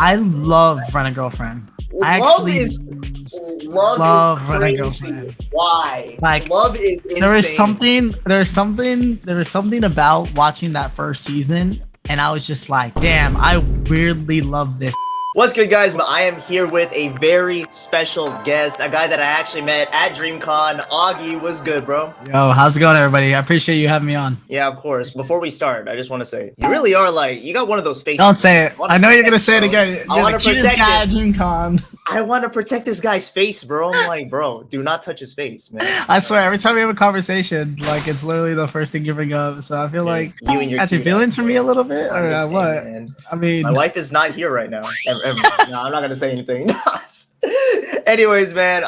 I love Rent a Girlfriend. I Love actually is love Rent a crazy. Girlfriend. Why? Like, Love is insane. there was something about watching that first season, and I was just like, damn, I weirdly love this. What's good, guys? I am here with a very special guest, a guy that I actually met at Dreamcon. Augie, what's good, bro? Yo, how's it going, everybody? I appreciate you having me on. Yeah, of course. Before we start, I just want to say, you really are like, you got one of those faces. Don't say it. I know you're gonna say it again. I You're want the to cutest protect guy at it. DreamCon. I want to protect this guy's face, bro. I'm like, bro, do not touch his face, man. I swear, every time we have a conversation, like it's literally the first thing you bring up. So I feel like you and your catching cute feelings ass, for me a little bit, I'm or just saying, what? man. I mean, My wife is not here right now. Ever. No, I'm not gonna say anything. Anyways, man.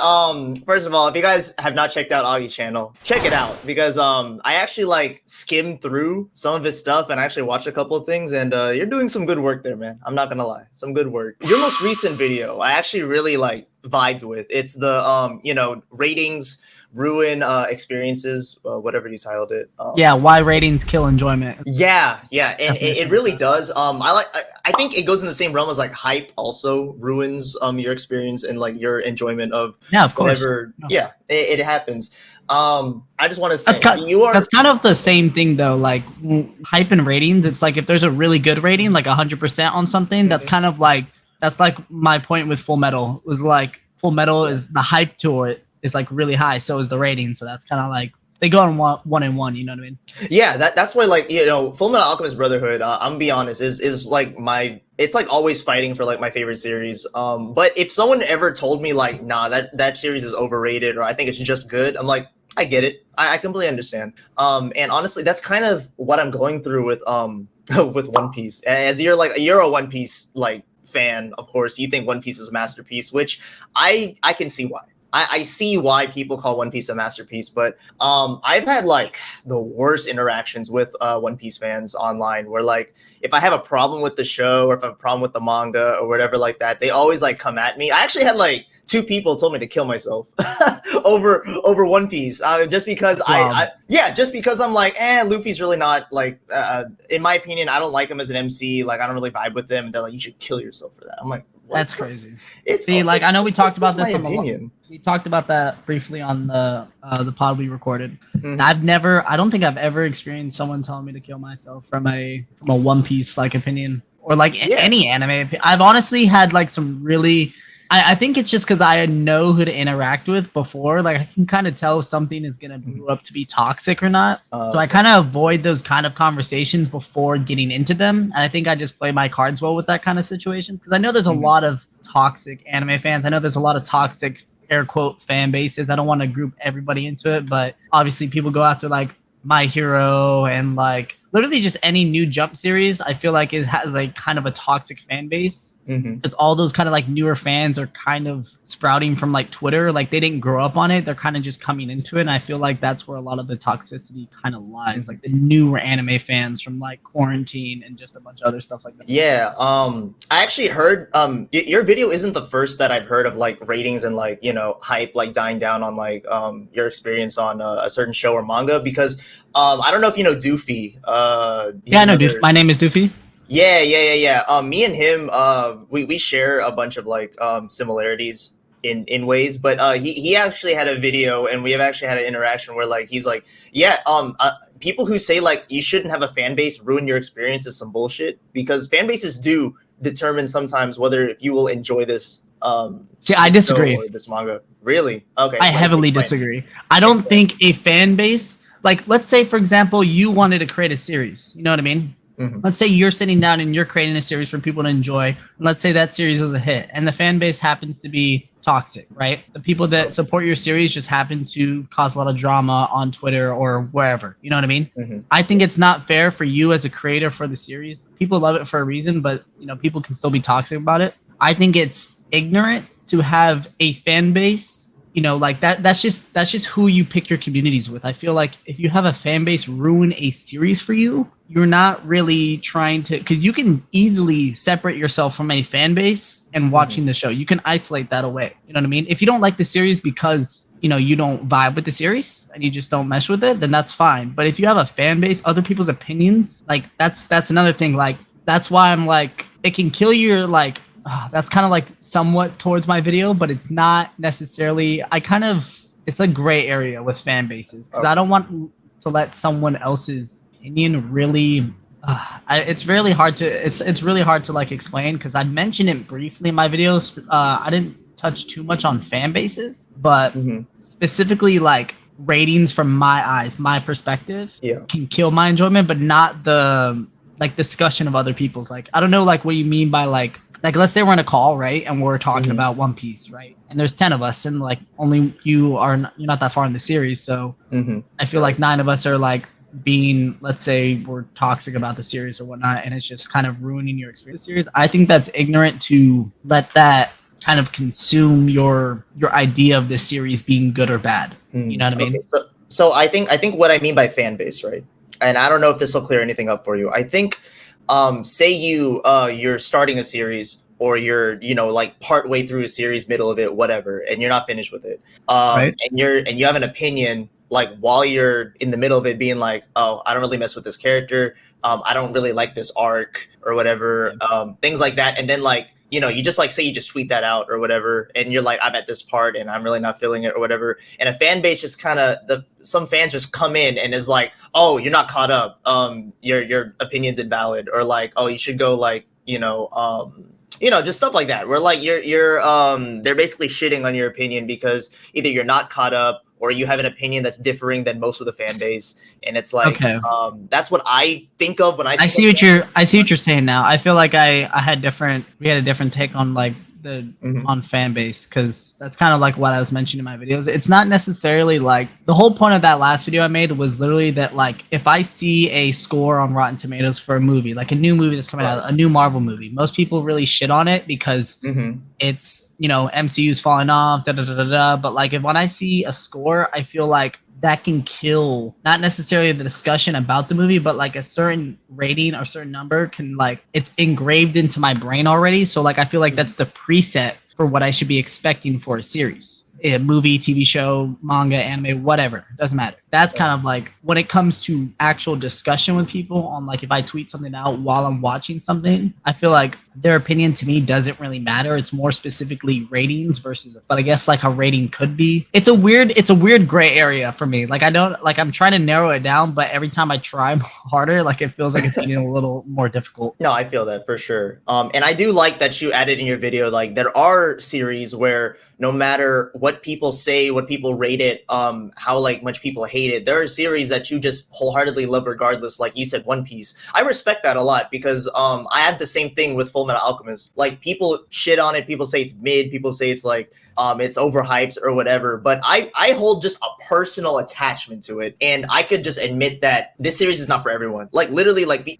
First of all, if you guys have not checked out Augie's channel, check it out because I actually like skimmed through some of his stuff and I actually watched a couple of things, and you're doing some good work there, man. I'm not gonna lie, some good work. Your most recent video, I actually really like vibed with. It's the ratings ruin experiences, whatever you titled it. yeah, why ratings kill enjoyment. Yeah, and it really does. I think it goes in the same realm as like hype also ruins your experience and like your enjoyment of of course. whatever. No. Yeah, it happens. I just want to say that's kind of the same thing though. Like hype and ratings, it's like if there's a really good rating, like 100% on something, that's kind of like my point with Full Metal. Was like Full Metal is the hype to it is like really high, so is the rating. So that's kind of like they go on one and one. You know what I mean? Yeah, that's why like Full Metal Alchemist Brotherhood. I'm gonna be honest, is like it's like always fighting for like my favorite series. But if someone ever told me like, nah, that series is overrated or I think it's just good, I'm like, I get it. I completely understand. And honestly, that's kind of what I'm going through with with One Piece. As you're a One Piece like fan, of course, you think One Piece is a masterpiece, which I can see why. I see why people call One Piece a masterpiece, but I've had like the worst interactions with One Piece fans online where like if I have a problem with the show or if I have a problem with the manga or whatever like that, they always like come at me. I actually had like 2 people told me to kill myself over One Piece just because just because I'm like, Luffy's really not like in my opinion, I don't like him as an MC, like I don't really vibe with them, and they're like, you should kill yourself for that. I'm like, what? That's crazy. I know we talked about this we talked about that briefly on the pod we recorded. Mm-hmm. I don't think I've ever experienced someone telling me to kill myself from a One Piece like opinion or like any anime. I've honestly had like some really I think it's just because I know who to interact with before. Like I can kind of tell if something is gonna grow up to be toxic or not. So I kind of avoid those kind of conversations before getting into them. And I think I just play my cards well with that kind of situations because I know there's a lot of toxic anime fans. I know there's a lot of toxic air quote fan bases. I don't want to group everybody into it, but obviously people go after like My Hero and like literally just any new Jump series. I feel like it has like kind of a toxic fan base because all those kind of like newer fans are kind of sprouting from like Twitter. Like they didn't grow up on it. They're kind of just coming into it. And I feel like that's where a lot of the toxicity kind of lies. Like the newer anime fans from like Quarantine and just a bunch of other stuff like that. Yeah. I actually heard your video isn't the first that I've heard of like ratings and like, hype like dying down on like your experience on a certain show or manga because I don't know if you know Doofy. I know Doofy. My name is Doofy. Yeah. Me and him, we share a bunch of like similarities in ways, but he actually had a video and we have actually had an interaction where like he's like, people who say like you shouldn't have a fan base ruin your experience is some bullshit because fan bases do determine sometimes whether if you will enjoy this. See, I disagree. Or this manga, really? Okay, I heavily disagree. I don't think a fan base. Like, let's say, for example, you wanted to create a series. You know what I mean? Mm-hmm. Let's say you're sitting down and you're creating a series for people to enjoy. And let's say that series is a hit and the fan base happens to be toxic, right? The people that support your series just happen to cause a lot of drama on Twitter or wherever. You know what I mean? Mm-hmm. I think it's not fair for you as a creator for the series. People love it for a reason, but, people can still be toxic about it. I think it's ignorant to have a fan base like that's just who you pick your communities with. I feel like if you have a fan base ruin a series for you, you're not really trying to, because you can easily separate yourself from a fan base and watching the show. You can isolate that away. You know what I mean? If you don't like the series because you don't vibe with the series and you just don't mesh with it, then that's fine. But if you have a fan base, other people's opinions, like that's another thing. Like that's why I'm like, it can kill your like that's kind of like somewhat towards my video, but it's not necessarily. It's a gray area with fan bases because I don't want to let someone else's opinion really. It's really hard to it's really hard to like explain because I mentioned it briefly in my videos. I didn't touch too much on fan bases, but specifically like ratings from my eyes, my perspective can kill my enjoyment, but not the like discussion of other people's. Like I don't know like what you mean by like let's say we're in a call, right, and we're talking about One Piece, right, and there's 10 of us and like only you're not that far in the series, so I feel like 9 of us are like being, let's say we're toxic about the series or whatnot, and it's just kind of ruining your experience with the series. I think that's ignorant to let that kind of consume your idea of this series being good or bad. You know what I mean? So I think what I mean by fan base, right? And I don't know if this will clear anything up for you. I think say you're starting a series, or you're like part way through a series, middle of it, whatever, and you're not finished with it. Right. And you have an opinion like while you're in the middle of it, being like, oh, I don't really mess with this character. I don't really like this arc or whatever, things like that. And then like, you just like say you just tweet that out or whatever. And you're like, I'm at this part and I'm really not feeling it or whatever. And a fan base just kind of some fans just come in and is like, oh, you're not caught up. Your opinion's invalid, or like, oh, you should go like, just stuff like that. Where like they're basically shitting on your opinion because either you're not caught up or you have an opinion that's differing than most of the fan base, and it's like, that's what I think of when I see what you're saying now. I feel like we had a different take on like on fan base, because that's kind of like what I was mentioning in my videos. It's not necessarily like the whole point of that last video I made was literally that like if I see a score on Rotten Tomatoes for a movie, like a new movie that's coming out, a new Marvel movie, most people really shit on it because it's MCU's falling off, but like when I see a score, I feel like that can kill not necessarily the discussion about the movie, but like a certain rating or certain number can like it's engraved into my brain already. So like I feel like that's the preset for what I should be expecting for a series, a movie, TV show, manga, anime, whatever, doesn't matter. That's kind of like when it comes to actual discussion with people on like if I tweet something out while I'm watching something, I feel like their opinion to me doesn't really matter. It's more specifically ratings versus, but I guess like a rating could be. It's a weird gray area for me. Like I'm trying to narrow it down, but every time I try harder, like it feels like it's getting a little more difficult. No, I feel that for sure. And I do like that you added in your video, like there are series where no matter what people say, what people rate it, how like much people hate it, there are series that you just wholeheartedly love regardless. Like you said, One Piece. I respect that a lot because I had the same thing with Full Metal Alchemist. Like people shit on it, people say it's mid, people say it's like it's overhyped or whatever, but I hold just a personal attachment to it, and I could just admit that this series is not for everyone. Like literally, like the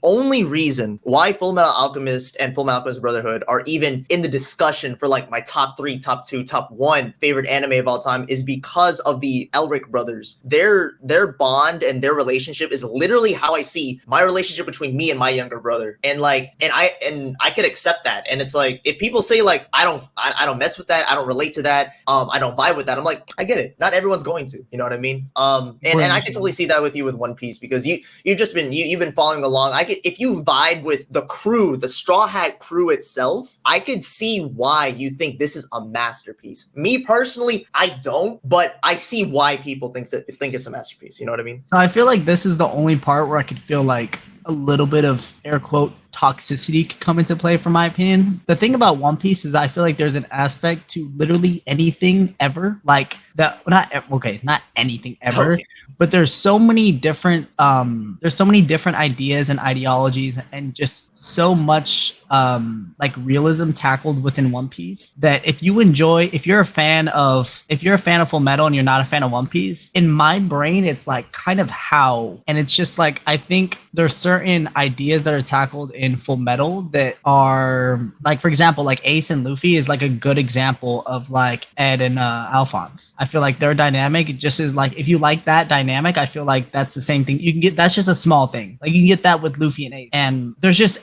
only reason why Full Metal Alchemist and Full Metal Alchemist Brotherhood are even in the discussion for like my top 3, top 2, top 1 favorite anime of all time is because of the Elric brothers. Their bond and their relationship is literally how I see my relationship between me and my younger brother, and I could accept that. And it's like if people say like I don't mess with that, I don't relate to that, I don't vibe with that, I'm like, I get it, not everyone's going to, you know what I mean? And I can totally see that with you with One Piece because you've been following along. If you vibe with the crew, the Straw Hat crew itself, I could see why you think this is a masterpiece. Me personally, I don't, but I see why people think it's a masterpiece, you know what I mean? So I feel like this is the only part where I could feel like a little bit of air quote toxicity could come into play, from my opinion. The thing about One Piece is I feel like there's an aspect to literally anything ever, like that. Not anything ever, but there's so many different ideas and ideologies, and just so much like realism tackled within One Piece that if you're a fan of Full Metal and you're not a fan of One Piece, in my brain it's like kind of how, and it's just like I think there's certain ideas that are tackled in Full Metal that are like, for example, like Ace and Luffy is like a good example of like Ed and Alphonse. I feel like their dynamic just is like, if you like that dynamic, I feel like that's the same thing you can get. That's just a small thing. Like you can get that with Luffy and Ace, and there's just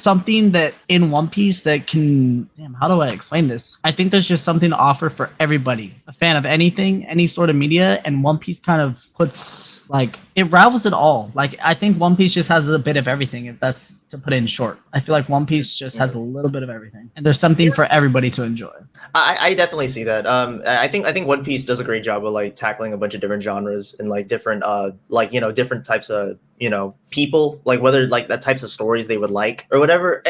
something that in One Piece that can, how do I explain this? I think there's just something to offer for everybody, a fan of anything, any sort of media, and One Piece kind of puts like it rivals it all. Like I think One Piece just has a bit of everything. If that's to put it in short, I feel like One Piece just has a little bit of everything, and there's something for everybody to enjoy. I definitely see that. I think One Piece does a great job of like tackling a bunch of different genres and like different like different types of people, like whether like the types of stories they would like or whatever.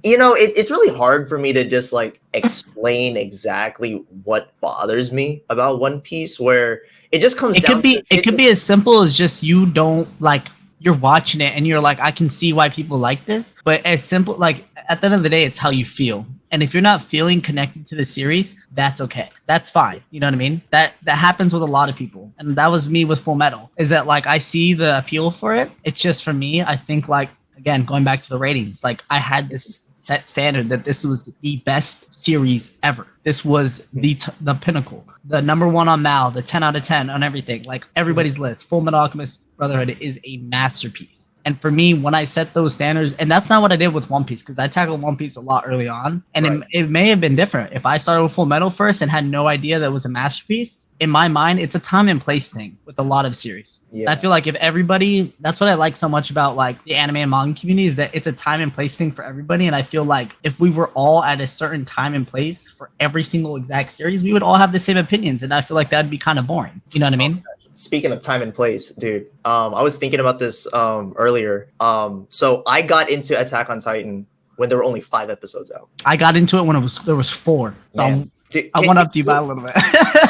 It's really hard for me to just like explain exactly what bothers me about One Piece, where it just comes down to it could be as simple as just you don't like, you're watching it and you're like, I can see why people like this, but as simple, like at the end of the day, it's how you feel. And if you're not feeling connected to the series, that's okay. That's fine. You know what I mean? That happens with a lot of people. And that was me with Full Metal, is that like I see the appeal for it. It's just for me, I think like, again, going back to the ratings, like I had this set standard that this was the best series ever. This was the pinnacle, the number one on Mal, the 10 out of 10 on everything, like everybody's list. Full Metal Alchemist Brotherhood is a masterpiece. And for me, when I set those standards, and that's not what I did with One Piece, because I tackled One Piece a lot early on, and it may have been different. If I started with Full Metal first and had no idea that it was a masterpiece, in my mind, it's a time and place thing with a lot of series. Yeah. I feel like if everybody, that's what I like so much about like the anime and manga community, is that it's a time and place thing for everybody. And I feel like if we were all at a certain time and place for every single exact series, we would all have the same opinions. And I feel like that'd be kind of boring. You know what I mean? Speaking of time and place, dude, I was thinking about this earlier. So I got into Attack on Titan when there were only 5 episodes out. I got into it when there was 4. So I went up to you by a little bit.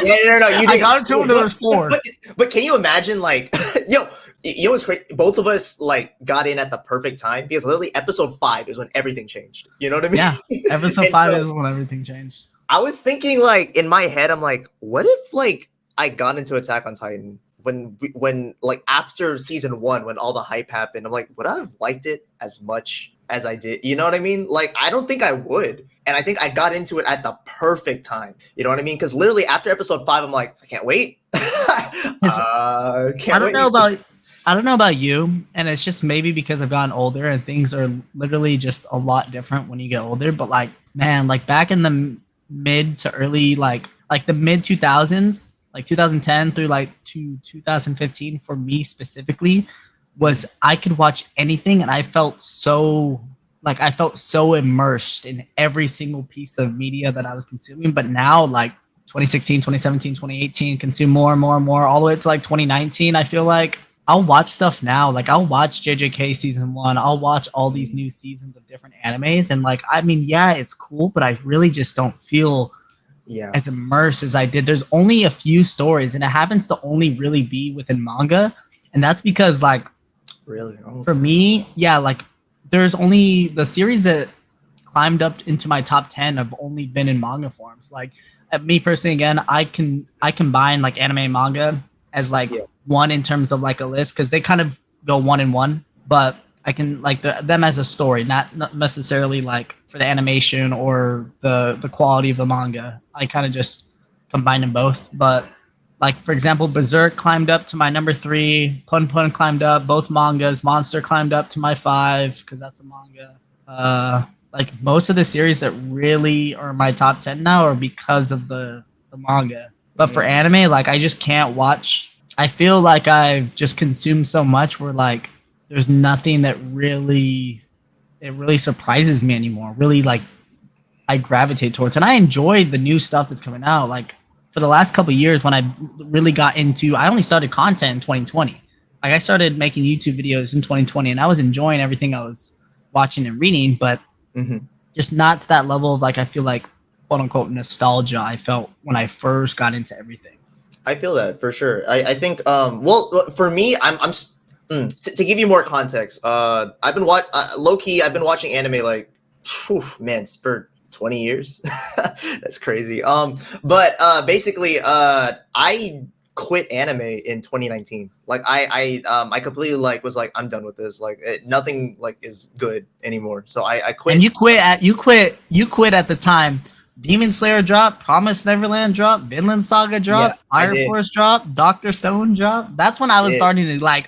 No. You did. I got into it when there was 4. But can you imagine, like, what's crazy? Both of us like got in at the perfect time, because literally episode 5 is when everything changed. You know what I mean? Yeah, episode 5 is when everything changed. I was thinking, like, in my head, I'm like, what if like I got into Attack on Titan when like after season 1, when all the hype happened? I'm like, would I have liked it as much as I did? You know what I mean? Like, I don't think I would. And I think I got into it at the perfect time. You know what I mean? Because literally after episode 5, I'm like, I can't wait. I don't know about you, and it's just maybe because I've gotten older and things are literally just a lot different when you get older. But like, man, like back in the mid to early, like the mid 2000s, like 2010 through like to 2015, for me specifically, was I could watch anything and I felt so immersed in every single piece of media that I was consuming. But now, like 2016, 2017, 2018, consume more and more and more, all the way to like 2019, I feel like I'll watch stuff now. Like I'll watch JJK season 1. I'll watch all these new seasons of different animes. And like, I mean, yeah, it's cool, but I really just don't feel as immersed as I did. There's only a few stories, and it happens to only really be within manga. And that's because like, really, for me, like there's only the series that climbed up into my top 10 have only been in manga forms. Like me personally, again, I combine like anime and manga as like one in terms of like a list, because they kind of go 1 in 1, but I can like them as a story, not necessarily like for the animation or the quality of the manga. I kind of just combine them both. But like, for example, Berserk climbed up to my number 3, Pun Pun climbed up, both mangas, Monster climbed up to my 5 because that's a manga. Like most of the series that really are my top 10 now are because of the manga. But for anime, like I just can't watch. I feel like I've just consumed so much where like there's nothing that really surprises me anymore. Really, like I gravitate towards, and I enjoy the new stuff that's coming out. Like for the last couple of years, when I really got into, I only started content in 2020. Like I started making YouTube videos in 2020, and I was enjoying everything I was watching and reading, but just not to that level of like, I feel like quote unquote nostalgia I felt when I first got into everything. I feel that for sure. I think well, for me, to give you more context, I've been low key, I've been watching anime like for 20 years. That's crazy. But basically, I quit anime in 2019. Like I completely like was like, I'm done with this. Like nothing like is good anymore. So I quit. And you quit at the time. Demon Slayer dropped, Promised Neverland dropped, Vinland Saga dropped, Fire Force dropped, Dr. Stone dropped. That's when I was starting to like.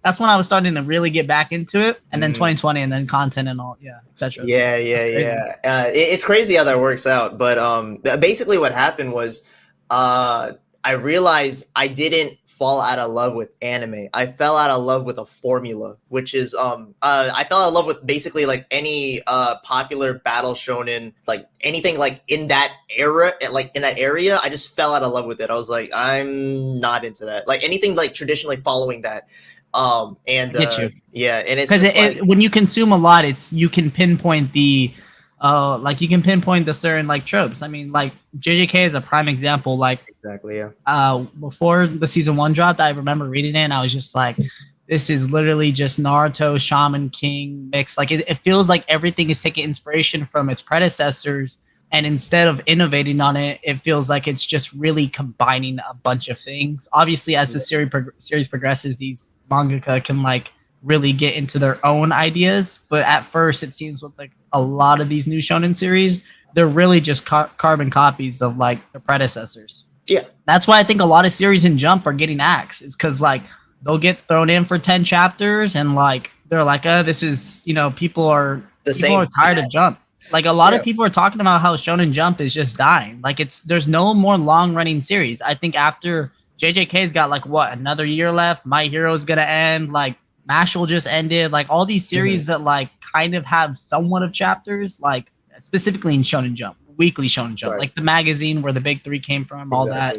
That's when I was starting to really get back into it. And then 2020, and then content and all, etc. It's crazy how that works out. But basically, what happened was, I I realized I didn't fall out of love with anime. I fell out of love with a formula, which is I fell out of love with basically like any popular battle shonen, like anything like in that era, like in that area. I just fell out of love with it. I was like, I'm not into that. Like anything like traditionally following that. And Get you. yeah, and it's because like, when you consume a lot, it's you can pinpoint the like you can pinpoint the certain like tropes. I mean, like JJK is a prime example. Like exactly, yeah. Before the season 1 dropped, I remember reading it and I was just like, this is literally just Naruto, Shaman King mixed. Like it feels like everything is taking inspiration from its predecessors, and instead of innovating on it, it feels like it's just really combining a bunch of things. Obviously, as the series progresses, these mangaka can like really get into their own ideas, but at first it seems with like a lot of these new shonen series, they're really just carbon copies of like the predecessors. Yeah, that's why I think a lot of series in Jump are getting axed, is because like they'll get thrown in for 10 chapters and like they're like, this is, you know, people are tired of Jump. Like a lot of people are talking about how Shonen Jump is just dying. Like there's no more long running series. I think after JJK's got like what, another year left, My Hero's gonna end, like Mashal just ended, like all these series that like kind of have somewhat of chapters, like specifically in Shonen Jump, weekly Shonen Jump, like the magazine where the big 3 came from, all that.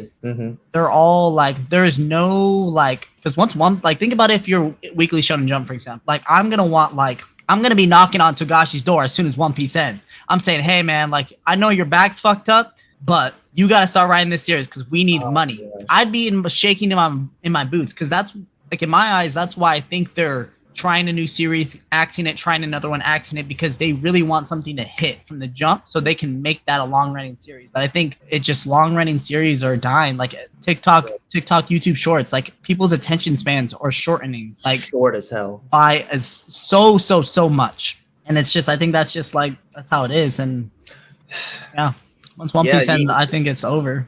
They're all like, there is no like, because once one, like think about it, if you're weekly Shonen Jump, for example, like I'm gonna be knocking on Togashi's door as soon as One Piece ends. I'm saying, hey man, like I know your back's fucked up, but you gotta start writing this series because we need money. Yeah. I'd be shaking in my boots, because that's like, in my eyes, that's why I think they're trying a new series, axing it, trying another one, axing it, because they really want something to hit from the jump so they can make that a long-running series. But I think it just long-running series are dying. Like TikTok, YouTube Shorts, like people's attention spans are shortening, like short as hell, by as so much. And it's just, I think that's just like, that's how it is. And yeah, once One Piece ends, I think it's over.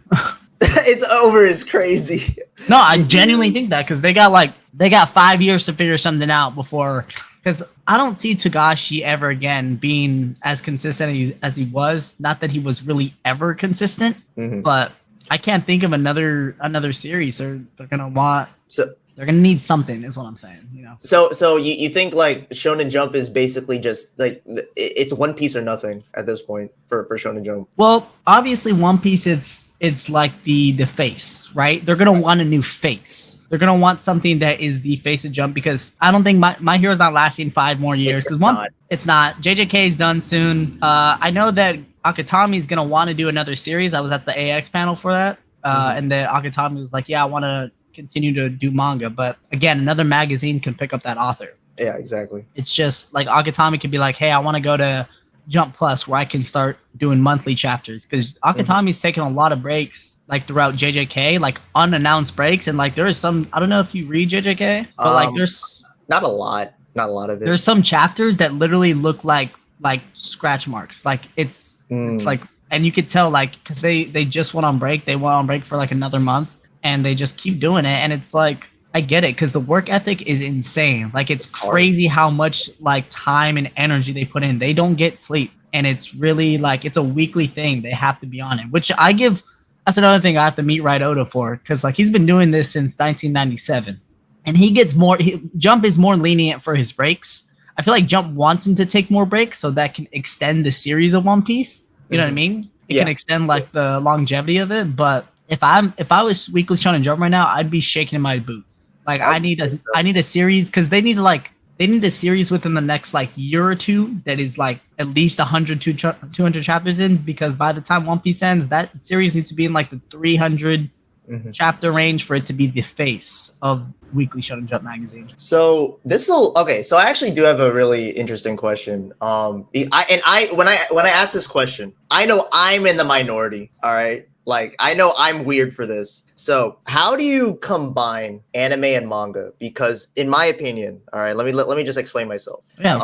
It's over is crazy. No, I genuinely think that, because they got 5 years to figure something out before, because I don't see Togashi ever again being as consistent as he was. Not that he was really ever consistent, but I can't think of another series they're gonna want. So they're gonna need something, is what I'm saying. You know. So you think like Shonen Jump is basically just like it's One Piece or nothing at this point for Shonen Jump? Well, obviously One Piece, it's like the face, right? They're gonna want a new face. They're gonna want something that is the face of Jump, because I don't think My Hero's not lasting 5 more years. Because it's not. JJK is done soon. I know that Akutami is gonna want to do another series. I was at the AX panel for that, and then Akutami was like, "Yeah, I want to continue to do manga," but again, another magazine can pick up that author. Yeah, exactly. It's just like Akutami could be like, "Hey, I want to go to Jump Plus where I can start doing monthly chapters," because Akutami's taken a lot of breaks like throughout JJK, like unannounced breaks, and like there is some, I don't know if you read JJK, but like there's not a lot of it. There's some chapters that literally look like scratch marks, like it's like, and you could tell like, because they just went on break, for like another month, and they just keep doing it. And it's like, I get it, because the work ethic is insane. Like it's crazy how much like time and energy they put in. They don't get sleep, and it's really like, it's a weekly thing. They have to be on it, which that's another thing I have to meet Right Oda for, because like he's been doing this since 1997, and he gets more. Jump is more lenient for his breaks. I feel like Jump wants him to take more breaks so that can extend the series of One Piece. You know what I mean? It can extend like the longevity of it, but if I was weekly Shonen Jump right now, I'd be shaking in my boots. Like I need a series, because they need a series within the next like year or two that is like at least 100 to 200 chapters in, because by the time One Piece ends, that series needs to be in like the 300 chapter range for it to be the face of weekly Shonen Jump magazine. So so I actually do have a really interesting question. When I ask this question, I know I'm in the minority, all right? Like, I know I'm weird for this. So how do you combine anime and manga? Because in my opinion, all right, let me just explain myself. Yeah.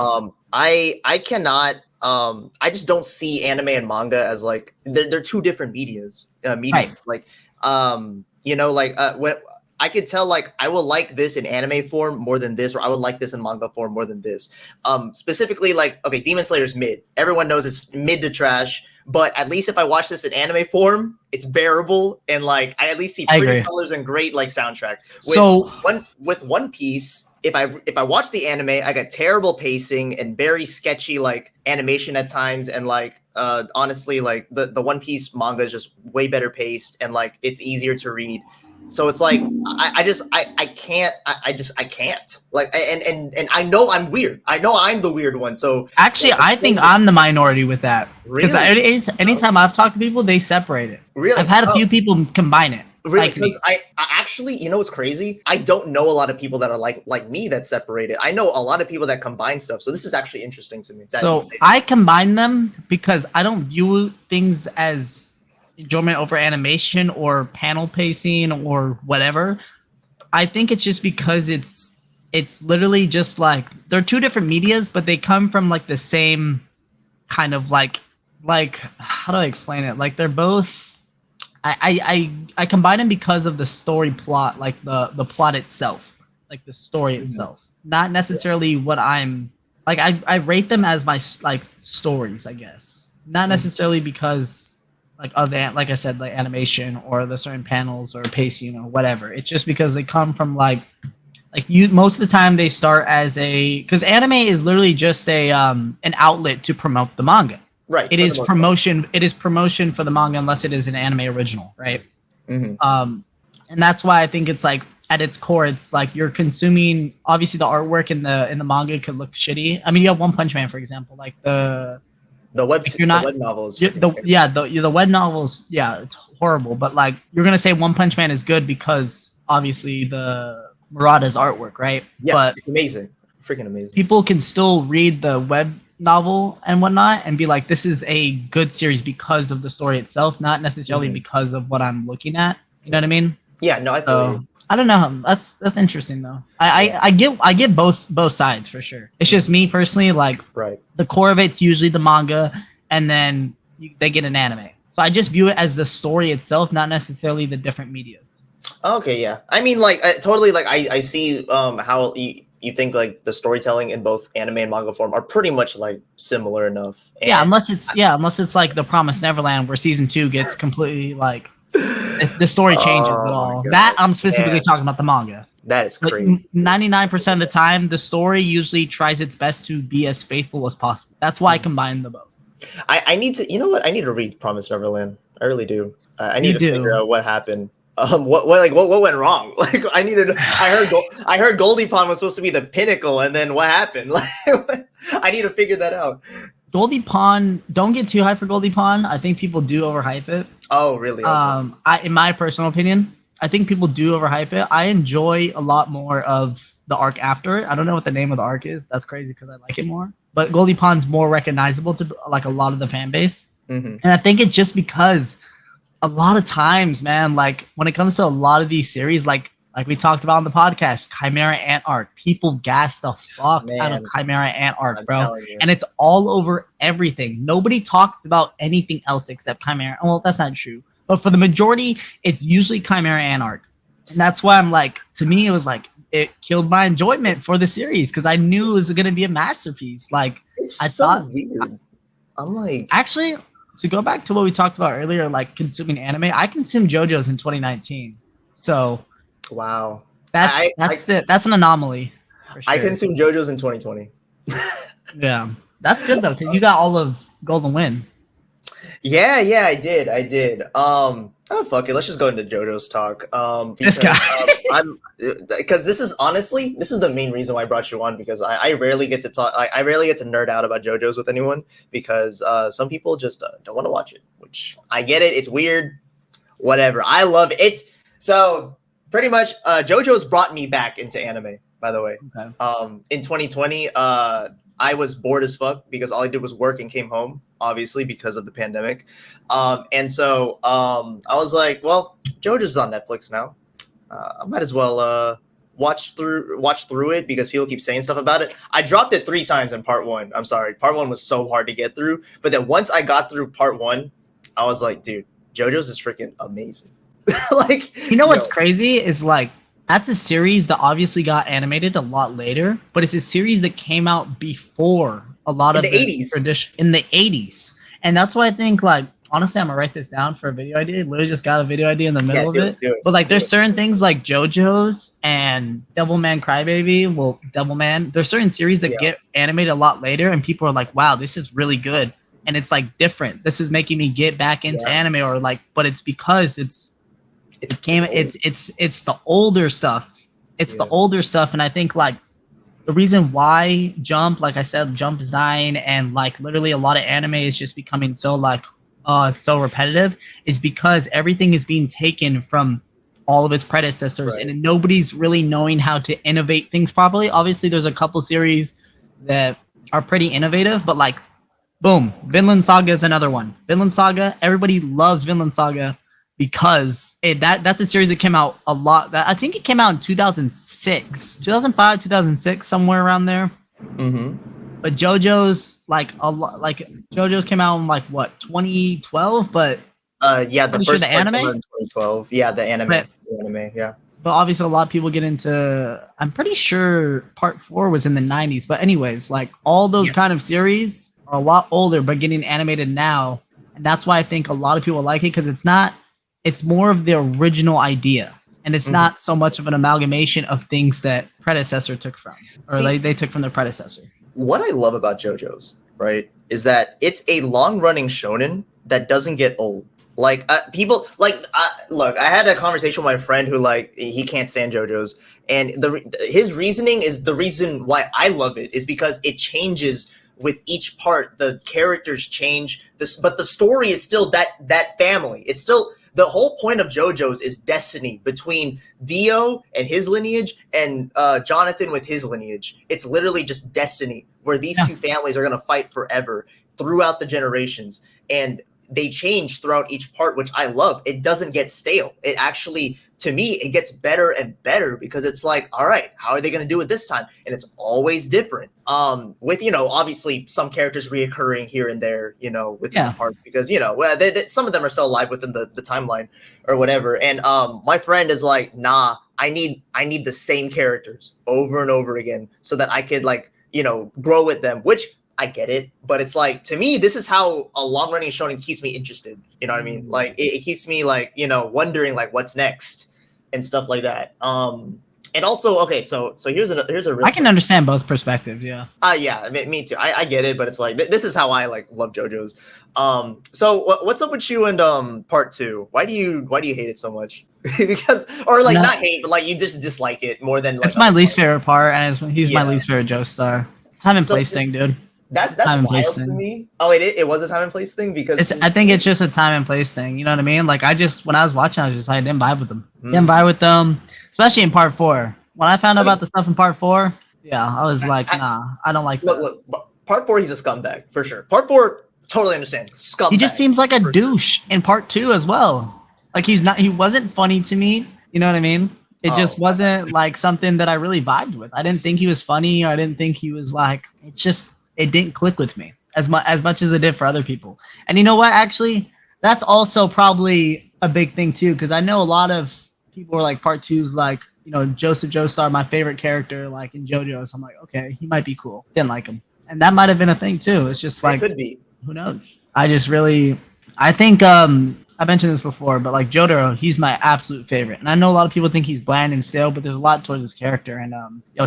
I cannot, I just don't see anime and manga as like, they're two different mediums. Right. Like, when I could tell, like, I will like this in anime form more than this, or I would like this in manga form more than this. Specifically, like, okay, Demon Slayer's mid. Everyone knows it's mid to trash. but at least if I watch this in anime form, it's bearable, and like I at least see pretty colors and great like soundtrack. With One Piece, if I watch the anime, I got terrible pacing and very sketchy like animation at times, and like honestly, like the One Piece manga is just way better paced and like it's easier to read. So it's like I can't like, and I know I'm weird. I know I'm the weird one. So actually, I think I'm the minority with that, because anytime I've talked to people, they separate it. Really, I've had a few people combine it. Really, because I actually, you know what's crazy? I don't know a lot of people that are like me that separate it. I know a lot of people that combine stuff. So this is actually interesting to me. So I combine them because I don't view things as enjoyment over animation or panel pacing or whatever. I think it's just because it's literally just like they're two different medias, but they come from like the same kind of like how do I explain it? Like they're both I combine them because of the story plot, like the plot itself, like the story itself, not necessarily what I'm like. I rate them as my like stories, I guess, not necessarily because like of that, like I said, like animation or the certain panels or pacing or whatever. It's just because they come from like you. Most of the time they start as because anime is literally just an outlet to promote the manga. Right. It is promotion. It is promotion for the manga unless it is an anime original, right? Mm-hmm. And that's why I think it's like at its core, it's like you're consuming. Obviously, the artwork in the manga could look shitty. I mean, you have One Punch Man, for example, like the web novels. The web novels, yeah, it's horrible. But like you're gonna say One Punch Man is good because obviously the Murata's artwork, right? Yeah, but it's amazing, freaking amazing. People can still read the web novel and whatnot and be like, this is a good series because of the story itself, not necessarily because of what I'm looking at. You know what I mean? Yeah, no, I feel you. I don't know. That's interesting though. I get both sides for sure. It's just me personally, like the core of it's usually the manga, and then they get an anime. So I just view it as the story itself, not necessarily the different medias. Okay, yeah. I mean, like totally. Like I see how you think like the storytelling in both anime and manga form are pretty much like similar enough. And unless it's like The Promised Neverland, where season 2 gets completely like. The story changes at all. That I'm specifically talking about the manga. That is crazy. 99% of the time, the story usually tries its best to be as faithful as possible. That's why I combine the both. I need to, you know what? I need to read Promised Neverland. I really do. I need to figure out what happened. What went wrong? Like I heard Goldie Pond was supposed to be the pinnacle, and then what happened? Like I need to figure that out. Goldie Pond, don't get too high for Goldie Pond. I think people do overhype it. Oh, really? Okay. In my personal opinion, I think people do overhype it. I enjoy a lot more of the arc after it. I don't know what the name of the arc is. That's crazy because I like it more. But Goldie Pond's more recognizable to like a lot of the fan base. And I think it's just because a lot of times, man, like when it comes to a lot of these series, like we talked about on the podcast, Chimera Ant arc, people gas the fuck out of Chimera Ant arc, bro. And it's all over everything. Nobody talks about anything else except Chimera. Well, that's not true. But for the majority, it's usually Chimera Ant arc. And that's why I'm like, to me, it was like, it killed my enjoyment for the series because I knew it was going to be a masterpiece. Like, I thought. Weird. I'm like. Actually, to go back to what we talked about earlier, like consuming anime, I consumed JoJo's in 2019. So. Wow, that's an anomaly. For sure. I consumed JoJo's in 2020. Yeah, that's good though, because you got all of Golden Wind. Yeah, I did. Oh fuck it, let's just go into JoJo's talk. Because, this guy, because this is the main reason why I brought you on, because I rarely get to talk. I rarely get to nerd out about JoJo's with anyone because some people just don't want to watch it, which I get it. It's weird, whatever. I love it. So. Pretty much, JoJo's brought me back into anime, by the way. Okay. In 2020, I was bored as fuck because all I did was work and came home, obviously, because of the pandemic. And so I was like, well, JoJo's on Netflix now. I might as well watch through it because people keep saying stuff about it. I dropped it 3 times in part 1. I'm sorry. Part 1 was so hard to get through. But then once I got through part 1, I was like, dude, JoJo's is freaking amazing. Like, you know what's crazy is like that's a series that obviously got animated a lot later, but it's a series that came out before a lot of the 80s. Tradition in the 80s. And that's why I think, like, honestly, I'm gonna write this down for a video idea. Literally just got a video idea in the middle of it. But like, there's certain things like JoJo's and Devilman Crybaby. Well, Devilman. There's certain series that get animated a lot later, and people are like, "Wow, this is really good," and it's like different. This is making me get back into anime, or like, but it's because it's the older stuff. It's the older stuff, and I think like the reason why Jump, like I said, Jump is dying, and like literally a lot of anime is just becoming so like it's so repetitive, is because everything is being taken from all of its predecessors, and nobody's really knowing how to innovate things properly. Obviously, there's a couple series that are pretty innovative, but like, boom, Vinland Saga is another one. Vinland Saga, everybody loves Vinland Saga because that's a series that came out a lot. I think it came out in 2006, 2005, 2006, somewhere around there. But JoJo's like a lot. Like JoJo's came out in like what 2012, but the first the anime in 2012. Yeah, the anime. Yeah. But obviously, a lot of people get into. I'm pretty sure Part 4 was in the 90s. But anyways, like all those kind of series are a lot older, but getting animated now, and that's why I think a lot of people like it, because it's not. It's more of the original idea, and it's not so much of an amalgamation of things that predecessor took from, or they took from their predecessor. What I love about JoJo's, right, is that it's a long-running shonen that doesn't get old. Like people, like look, I had a conversation with my friend who like he can't stand JoJo's, and his reasoning is the reason why I love it is because it changes with each part. The characters change, but the story is still that family. It's still. The whole point of JoJo's is destiny between Dio and his lineage and Jonathan with his lineage. It's literally just destiny where these two families are going to fight forever throughout the generations. And they change throughout each part, which I love. It doesn't get stale. It actually, to me, it gets better and better because it's like, all right, how are they going to do it this time? And it's always different. With, obviously some characters reoccurring here and there, with the parts because, some of them are still alive within the timeline or whatever. And my friend is like, nah, I need the same characters over and over again so that I could like, grow with them, which I get it, but it's like, to me, this is how a long-running shonen keeps me interested. You know what I mean? Like, it keeps me, like, wondering, like, what's next and stuff like that. And also, okay, so here's a real I can understand both perspectives, yeah. Yeah, me too. I get it, but it's like, this is how I, like, love JoJo's. So what's up with you and Part 2? Why do you hate it so much? Because, or, like, not hate, but, like, you just dislike it more than, like... It's my least favorite part, and he's my least favorite Joestar. Time and place thing, dude. That's wild to me. Oh, it was a time and place thing because I think it's just a time and place thing. You know what I mean? Like when I was watching, I didn't vibe with them. Didn't vibe with them, especially in Part 4. When I found out about the stuff in Part 4, I was like, nah, I don't like that. Look, Part 4, he's a scumbag for sure. Part 4, totally understand. Scumbag. He just seems like a douche in Part 2 as well. Like he wasn't funny to me. You know what I mean? It just wasn't like something that I really vibed with. I didn't think he was funny. Or I didn't think he was like. It didn't click with me as much as it did for other people. And you know what? Actually, that's also probably a big thing too, because I know a lot of people are like Part 2's like, Joseph Joestar, my favorite character, like in JoJo's. I'm like, okay, he might be cool. Didn't like him, and that might have been a thing too. It's just like, it could be. Who knows? I think I mentioned this before, but like Jotaro, he's my absolute favorite. And I know a lot of people think he's bland and stale, but there's a lot towards his character. And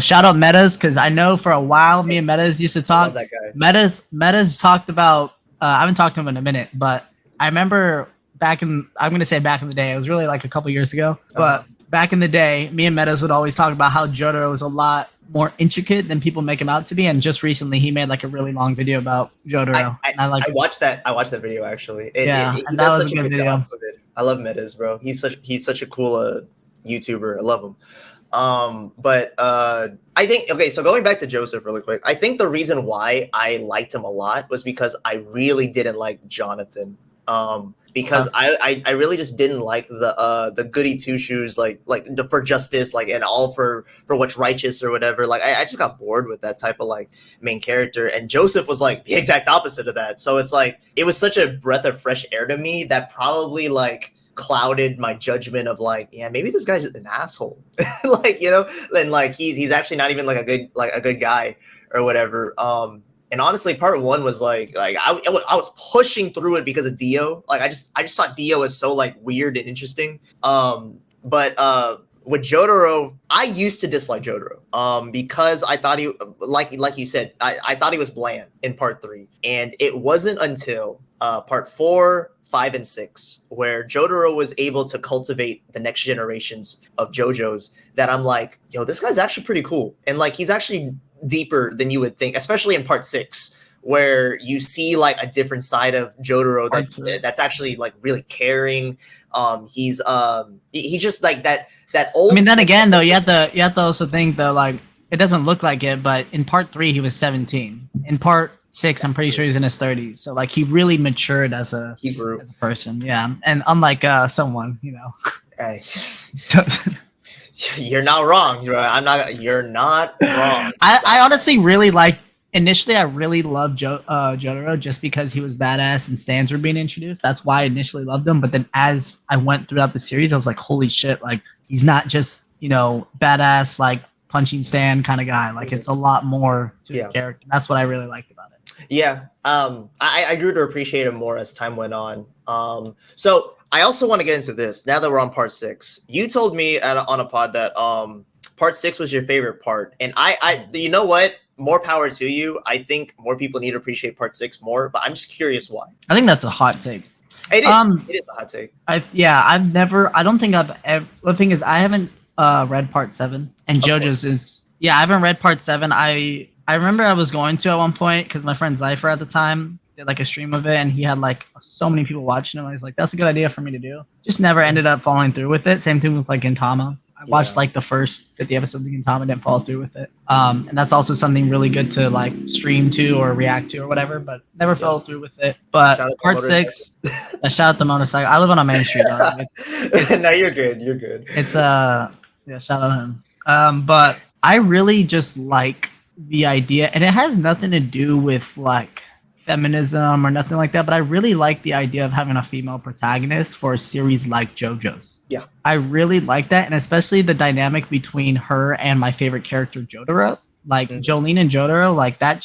shout out Metas, because I know for a while me and Metas used to talk. That guy. Metas talked about I haven't talked to him in a minute, but I remember I'm gonna say back in the day, it was really like a couple years ago. But back in the day, me and Metas would always talk about how Jotaro was a lot more intricate than people make him out to be, and just recently he made like a really long video about Jotaro. I watched that video actually. And that was a good video. I love Metas, bro. He's such a cool YouTuber. I love him. But I think so going back to Joseph really quick, I think the reason why I liked him a lot was because I really didn't like Jonathan. Because I really just didn't like the goody two shoes like for justice and all for what's righteous or whatever. Like I just got bored with that type of like main character, and Joseph was like the exact opposite of that. So it's like it was such a breath of fresh air to me that probably like clouded my judgment of like, yeah, maybe this guy's an asshole. And like he's actually not even like a good guy or whatever. And honestly, part 1 was like I was pushing through it because of Dio. Like I just thought Dio was so like weird and interesting. But with Jotaro, I used to dislike Jotaro because I thought he, like you said, I thought he was bland in part 3. And it wasn't until part 4, 5, and 6 where Jotaro was able to cultivate the next generations of JoJo's that I'm like, yo, this guy's actually pretty cool. And like he's actually deeper than you would think, especially in part 6 where you see like a different side of Jotaro that's actually like really caring. He's just like that old. I mean, then again, though, you have to also think that like it doesn't look like it, but in part 3 he was 17. In part 6, I'm pretty sure he's in his 30s. So like he really matured as a person. Yeah, and unlike someone, you know. Hey. You're not wrong. You're not wrong. I honestly really like. Initially, I really loved Jotaro just because he was badass and stands were being introduced. That's why I initially loved him. But then as I went throughout the series, I was like, holy shit, like he's not just, you know, badass, like punching stand kind of guy. Like it's a lot more to his character. That's what I really liked about it. Yeah. I grew to appreciate him more as time went on. So I also want to get into this now that we're on part 6. You told me on a pod that part 6 was your favorite part. And I you know what? More power to you. I think more people need to appreciate part 6 more, but I'm just curious why. I think that's a hot take. It is. It is a hot take. I don't think I've ever. The thing is, I haven't read part 7, and JoJo's is. Yeah, I haven't read part 7. I remember I was going to at one point because my friend Zypher at the time did like a stream of it, and he had like so many people watching him. I was like, that's a good idea for me to do. Just never ended up following through with it. Same thing with like Gintama. I watched like the first 50 episodes of Gintama, didn't follow through with it. And that's also something really good to like stream to or react to or whatever, but never followed through with it. But part 6, shout out the motorcycle. I live on a main street, dog. No, you're good. You're good. It's shout out him. But I really just like the idea, and it has nothing to do with like feminism or nothing like that, but I really like the idea of having a female protagonist for a series like JoJo's. Yeah. I really like that, and especially the dynamic between her and my favorite character, Jotaro. Like Jolene and Jotaro, like that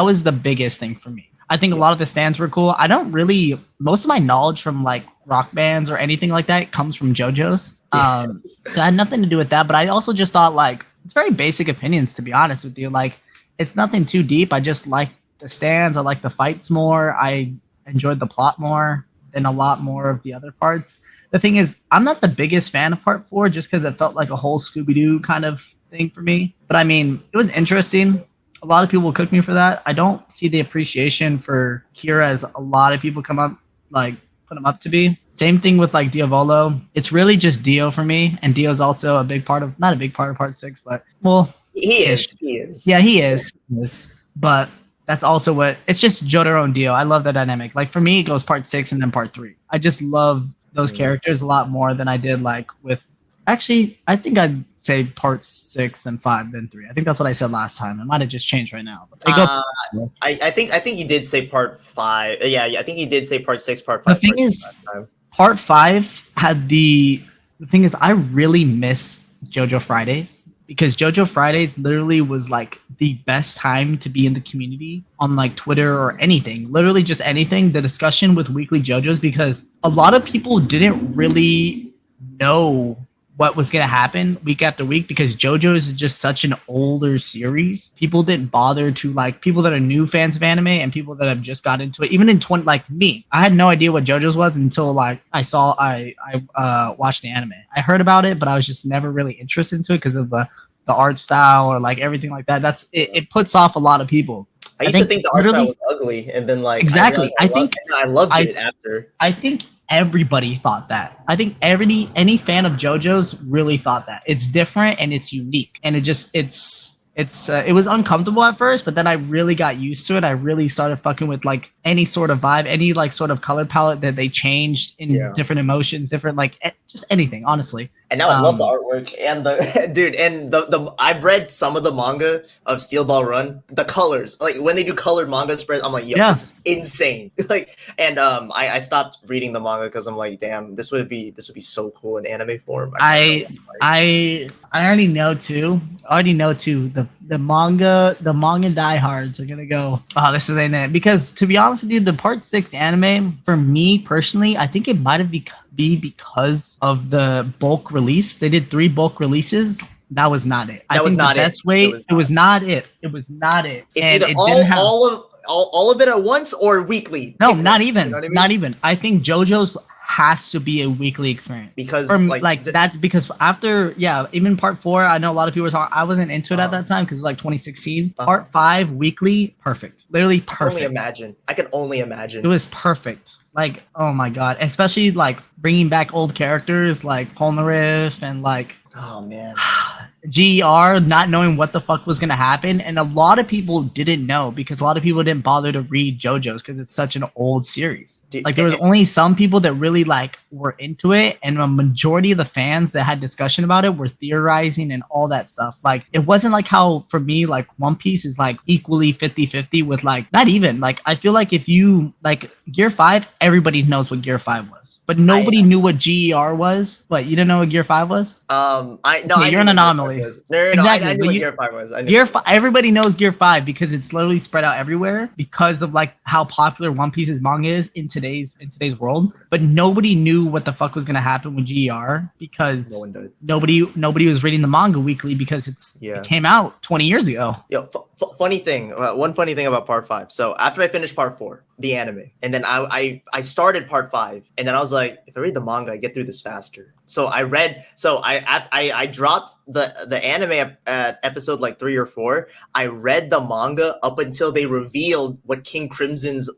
was the biggest thing for me. I think a lot of the stands were cool. I don't really, most of my knowledge from like rock bands or anything like that comes from JoJo's. So I had nothing to do with that, but I also just thought like, it's very basic opinions, to be honest with you. Like, it's nothing too deep. I just like the stands. I like the fights more. I enjoyed the plot more than a lot more of the other parts. The thing is, I'm not the biggest fan of part 4 just because it felt like a whole Scooby-Doo kind of thing for me. But I mean, it was interesting. A lot of people will cook me for that. I don't see the appreciation for Kira as a lot of people put him up to be. Same thing with like Diavolo. It's really just Dio for me, and Dio's also not a big part of part 6, but well, he is. Yeah, he is. But that's also it's just Jotaro and Dio. I love that dynamic. Like for me, it goes part 6 and then part 3. I just love those characters a lot more than I did like with. Actually, I think I'd say part 6 then 5 then 3. I think that's what I said last time. It might have just changed right now. But I think you did say part 5. Yeah, I think you did say part 6, part 5. The thing is, part 5 had the thing is, I really miss JoJo Fridays because JoJo Fridays literally was like the best time to be in the community on like Twitter or anything, literally just anything. The discussion with weekly JoJo's, because a lot of people didn't really know what was going to happen week after week because JoJo's is just such an older series. People didn't bother to like people that are new fans of anime and people that have just got into it. Even in like me, I had no idea what JoJo's was until like I watched the anime. I heard about it, but I was just never really interested into it because of the art style or like everything like that. That's it puts off a lot lot of people. I used to think the art style was ugly, and then like exactly. I loved it after. I think everybody thought that. I think any fan of JoJo's really thought that. It's different and it's unique, and it was uncomfortable at first, but then I really got used to it. I really started fucking with like any sort of vibe, any like sort of color palette that they changed in Yeah. different emotions, different like just anything, honestly. And now I love the artwork and the dude and the I've read some of the manga of Steel Ball Run. The colors, like when they do colored manga spreads, I'm like, yo, this is insane. Like, and I stopped reading the manga because I'm like, damn, this would be so cool in anime form. I already know too. The manga diehards are gonna go, oh, this isn't it. Because to be honest with you, the Part 6 anime, for me personally, I think it might have be because of the bulk release. They did 3 bulk releases. That was not it. That was not it. It was not it. It was not it. It's and either it didn't have all of it at once or weekly. No, not even. You know what I mean? Not even. I think JoJo's has to be a weekly experience because that's because after even Part 4, I know a lot of people were talking. I wasn't into it at that time because it's like 2016. Part 5 weekly, perfect, literally perfect. I can only imagine. It was perfect. Like, oh my god, especially like bringing back old characters like Polnareff and like, oh man, GER, not knowing what the fuck was gonna happen. And a lot of people didn't know because a lot of people didn't bother to read JoJo's because it's such an old series. Like there was only some people that really like were into it, and a majority of the fans that had discussion about it were theorizing and all that stuff. Like it wasn't like how for me like One Piece is like equally 50-50 with like, not even like, I feel like if you like Gear 5, everybody knows what Gear 5 was, but nobody knew what GER was. What, you didn't know what Gear 5 was? You're an anomaly. No, exactly. I knew what Gear 5 was. Gear 5, everybody knows Gear 5 because it's literally spread out everywhere because of like how popular One Piece's manga is in today's world. But nobody knew what the fuck was gonna happen with GER because nobody was reading the manga weekly because it came out 20 years ago. Yo, funny thing, one funny thing about Part 5. So after I finished Part 4, the anime, and then I started Part 5, and then I was like, if I read the manga, I get through this faster. So I dropped the anime at episode like 3 or 4. I read the manga up until they revealed what King Crimson's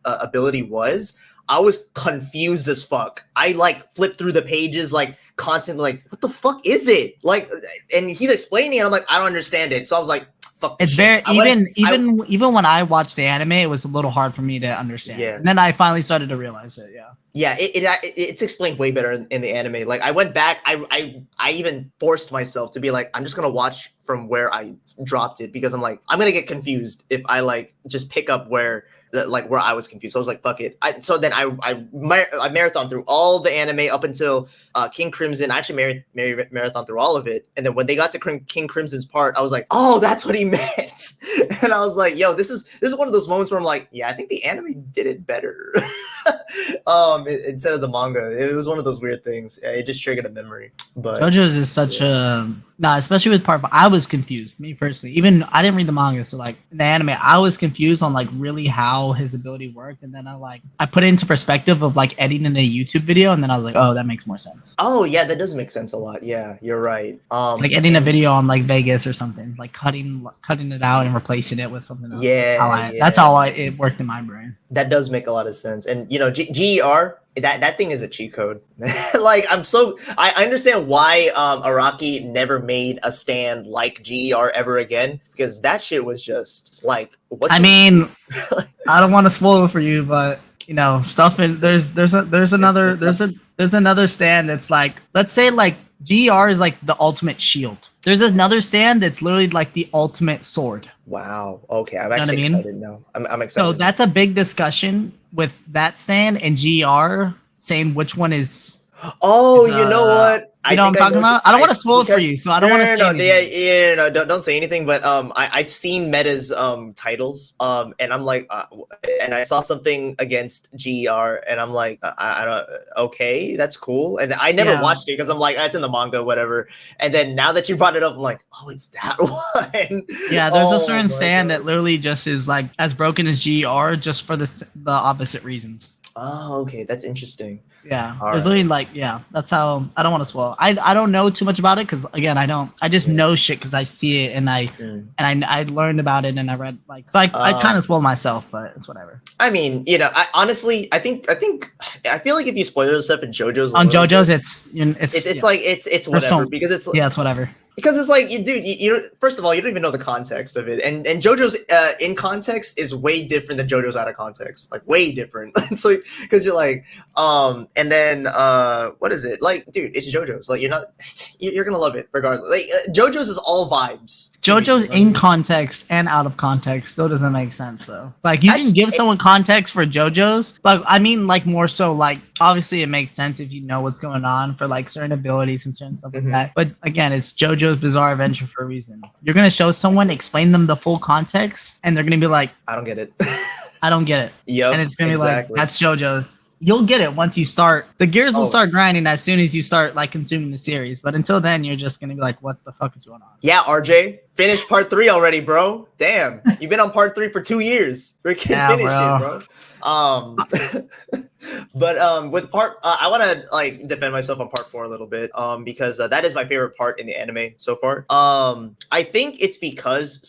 ability was. I was confused as fuck. I like flipped through the pages like constantly, like, what the fuck is it? Like, and he's explaining it. I'm like, I don't understand it. So I was like, fuck. It's very even when I watched the anime, it was a little hard for me to understand. Yeah. And then I finally started to realize it. Yeah. Yeah, it's explained way better in the anime. Like I went back, I even forced myself to be like, I'm just gonna watch from where I dropped it because I'm like, I'm gonna get confused if I like just pick up where I was confused. So I was like, fuck it. So then I marathon through all the anime up until King Crimson. I actually marathon through all of it. And then when they got to King Crimson's part, I was like, oh, that's what he meant. And I was like, yo, this is one of those moments where I'm like, yeah, I think the anime did it better. Instead of the manga. It was one of those weird things. It just triggered a memory. But JoJo's is such especially with Part 5. I was confused, me personally. Even I didn't read the manga, so like the anime, I was confused on like really how his ability worked, and then I put it into perspective of like editing in a YouTube video, and then I was like, oh, that makes more sense. Oh yeah, that does make sense a lot. Yeah, you're right. Like editing a video on like Vegas or something, like cutting it out and replacing it with something else. That's how it worked in my brain. That does make a lot of sense. And you know, GER, that thing is a cheat code. Like I understand why Araki never made a stand like GER ever again, because that shit was just like I don't want to spoil it for you, but you know, stuff in there's another stand that's like, let's say like GER is like the ultimate shield. There's another stand that's literally like the ultimate sword. Wow. Okay, I'm actually excited now. I'm excited. So that's a big discussion with that stand and GER saying which one is. Oh, you know what? You know what I'm talking about? I don't want to spoil it for you, so I don't want to say anything. No, don't say anything. But I've seen Meta's titles, and I'm like, and I saw something against GER, and I'm like, I don't. Okay, that's cool. And I never watched it because I'm like, it's in the manga, whatever. And then now that you brought it up, I'm like, oh, it's that one. Yeah, there's a certain stand that literally just is like as broken as GER, just for the opposite reasons. Oh, okay, that's interesting. Yeah, there's literally like, that's how. I don't want to spoil. I don't know too much about it because again, I just know shit because I see it and I learned about it and I read like, so I kind of spoiled myself, but it's whatever. I mean, you know, honestly, I feel like if you spoil yourself in JoJo's, JoJo's, it's whatever because it's it's whatever. Because it's like, dude, you first of all, you don't even know the context of it, and JoJo's in context is way different than JoJo's out of context, like way different. So because you're like, and then what is it like, dude? It's JoJo's. Like you're gonna love it regardless. Like JoJo's is all vibes. JoJo's in context and out of context still doesn't make sense though. Like you can give someone context for JoJo's, but I mean like more so like obviously it makes sense if you know what's going on for like certain abilities and certain stuff like that. But again, it's JoJo's Bizarre Adventure for a reason. You're gonna show someone, explain them the full context, and they're gonna be like, I don't get it. I don't get it. Yep. And it's gonna be like, that's JoJo's. You'll get it once you start. The gears will start grinding as soon as you start like consuming the series. But until then, you're just gonna be like, what the fuck is going on? Yeah, RJ, finish part 3 already, bro. Damn, you've been on part 3 for 2 years. We can finish it, bro. But with part I want to like defend myself on part 4 a little bit because that is my favorite part in the anime so far. I think it's because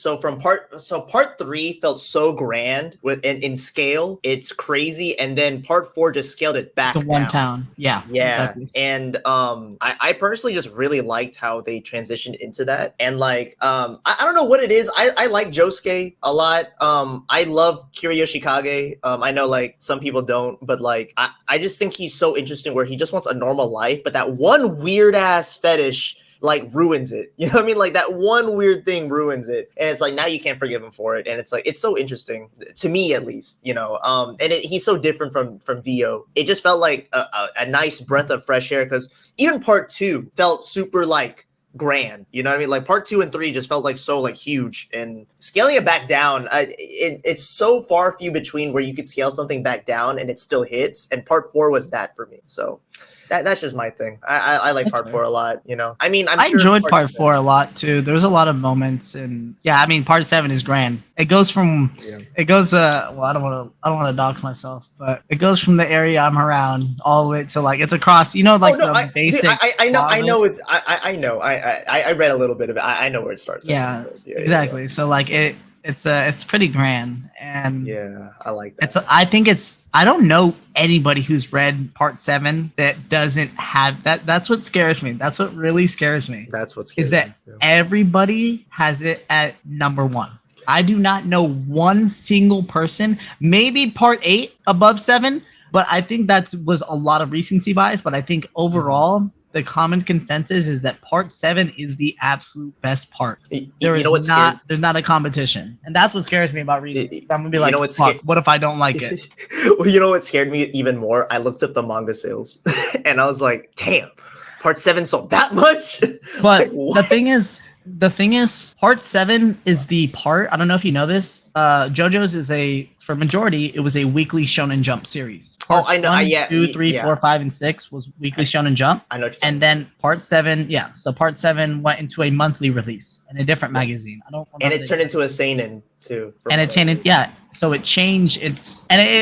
part 3 felt so grand in scale, it's crazy, and then part 4 just scaled it back to one down. town. Yeah exactly. And I personally just really liked how they transitioned into that, and like I don't know what it is. I like Josuke a lot. I love Kiriyoshikage. I know like some people don't, but like I just think he's so interesting where he just wants a normal life, but that one weird ass fetish like ruins it. You know what I mean? Like that one weird thing ruins it, and it's like now you can't forgive him for it. And it's like it's so interesting to me, at least, you know. And he's so different from Dio. It just felt like a nice breath of fresh air, because even part 2 felt super like grand, you know what I mean? Like part 2 and 3 just felt like so like huge, and scaling it back down, it's so far few between where you could scale something back down and it still hits, and part 4 was that for me. So that's just my thing. I like part 4 a lot, you know. I mean, I enjoyed part 4 a lot too. There was a lot of moments, and yeah, I mean, part 7 is grand. It goes from, well, I don't want to dox myself, but it goes from the area I'm around all the way to like it's across, you know, like basic. I know it's. I know. I read a little bit of it. I know where it starts. Yeah, exactly. Yeah. So like it's pretty grand, and yeah, I like that. I don't know anybody who's read part 7 that doesn't have that. That's what scares me. That's what really scares me. That's what scares me. Is that everybody has it at number 1. I do not know one single person, maybe part 8 above 7, but I think that was a lot of recency bias. But I think overall, the common consensus is that part 7 is the absolute best part. There's not a competition, and that's what scares me about reading. I'm gonna be like, fuck, what if I don't like it? Well, you know what scared me even more? I looked up the manga sales, and I was like, damn, part 7 sold that much. But like, the thing is, part 7 is the part. I don't know if you know this. JoJo's is for majority, it was a weekly Shonen Jump series. Parts I know. 1, 2, 3, 4, 5, and 6 was weekly Shonen Jump. I know. And then part 7, so part 7 went into a monthly release in a different magazine. And it turned into a seinen too. And it changed, so it changed it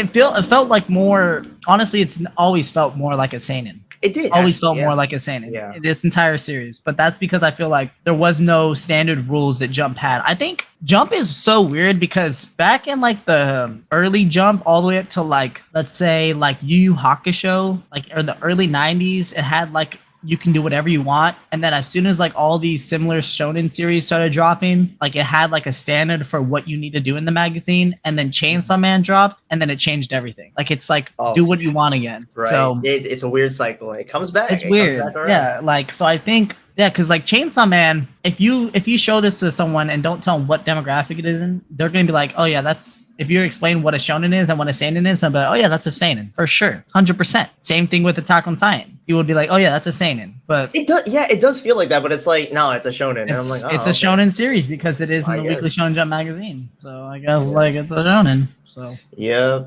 felt like more. Honestly, it's always felt more like a seinen. It did always felt more like a seinen. This entire series, but that's because I feel like there was no standard rules that Jump had. I think Jump is so weird because back in like the early Jump, all the way up to like, let's say like Yu Yu Hakusho, like or the early 90s, it had like you can do whatever you want. And then as soon as like all these similar shonen series started dropping, like it had like a standard for what you need to do in the magazine. And then Chainsaw Man dropped, and then it changed everything. Like it's like do what you want again. Right. So it's a weird cycle. It comes back. It's weird. Yeah. Like so I think because like Chainsaw Man, if you show this to someone and don't tell them what demographic it is in, they're gonna be like, oh yeah, that's if you explain what a shonen is and what a seinen is, I'm like, oh yeah, that's a seinen for sure, 100%. Same thing with Attack on Titan. You would be like, oh yeah, that's a seinen. But it does, it does feel like that. But it's like, no, it's a shonen. And I'm like, it's a shonen series because it is in the Weekly Shonen Jump magazine. So I guess like it's a shonen. So yeah,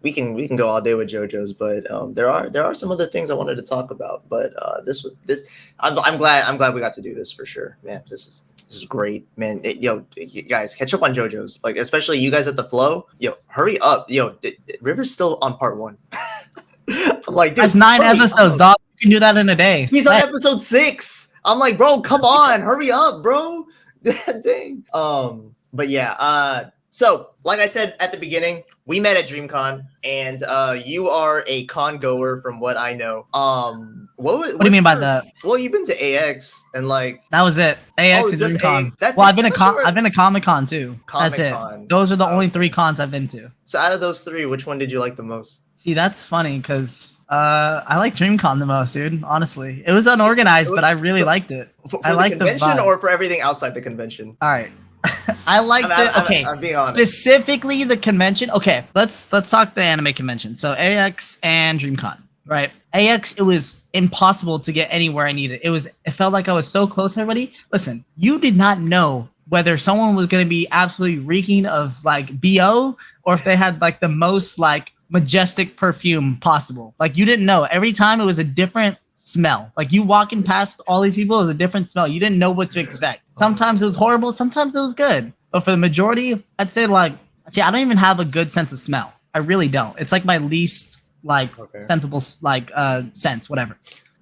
we can go all day with JoJo's, but there are some other things I wanted to talk about. But I'm glad we got to do this for sure, man. This is great, man. You guys, catch up on JoJo's, like especially you guys at the Flow. Hurry up, River's still on part 1. Like, dude, that's 9 episodes, dog. You can do that in a day. He's on episode 6. I'm like, bro, come on, hurry up, bro. Dang. But yeah, so like I said at the beginning, we met at Dreamcon, and you are a con goer from what I know. What do you mean by that? Well, you've been to AX and like that was it. AX and just Dreamcon. That's well, I've been to Comic Con too. That's it. Those are the only 3 cons I've been to. So out of those 3, which one did you like the most? See, that's funny because I like Dreamcon the most, dude. Honestly, it was unorganized, but I really liked it. I like the convention or for everything outside the convention. All right. I liked it. Okay, I'm being honest. Specifically the convention. Okay, let's talk the anime convention. So AX and Dreamcon, right? AX, it was impossible to get anywhere I needed. It felt like I was so close to everybody. Listen, you did not know whether someone was going to be absolutely reeking of like BO or if they had like the most like majestic perfume possible. Like you didn't know. Every time it was a different smell. Like you walking past all these people, it was a different smell. You didn't know what to expect. Sometimes it was horrible, sometimes it was good. But for the majority, I'd say I don't even have a good sense of smell. I really don't. It's like my least like sensible like sense, whatever.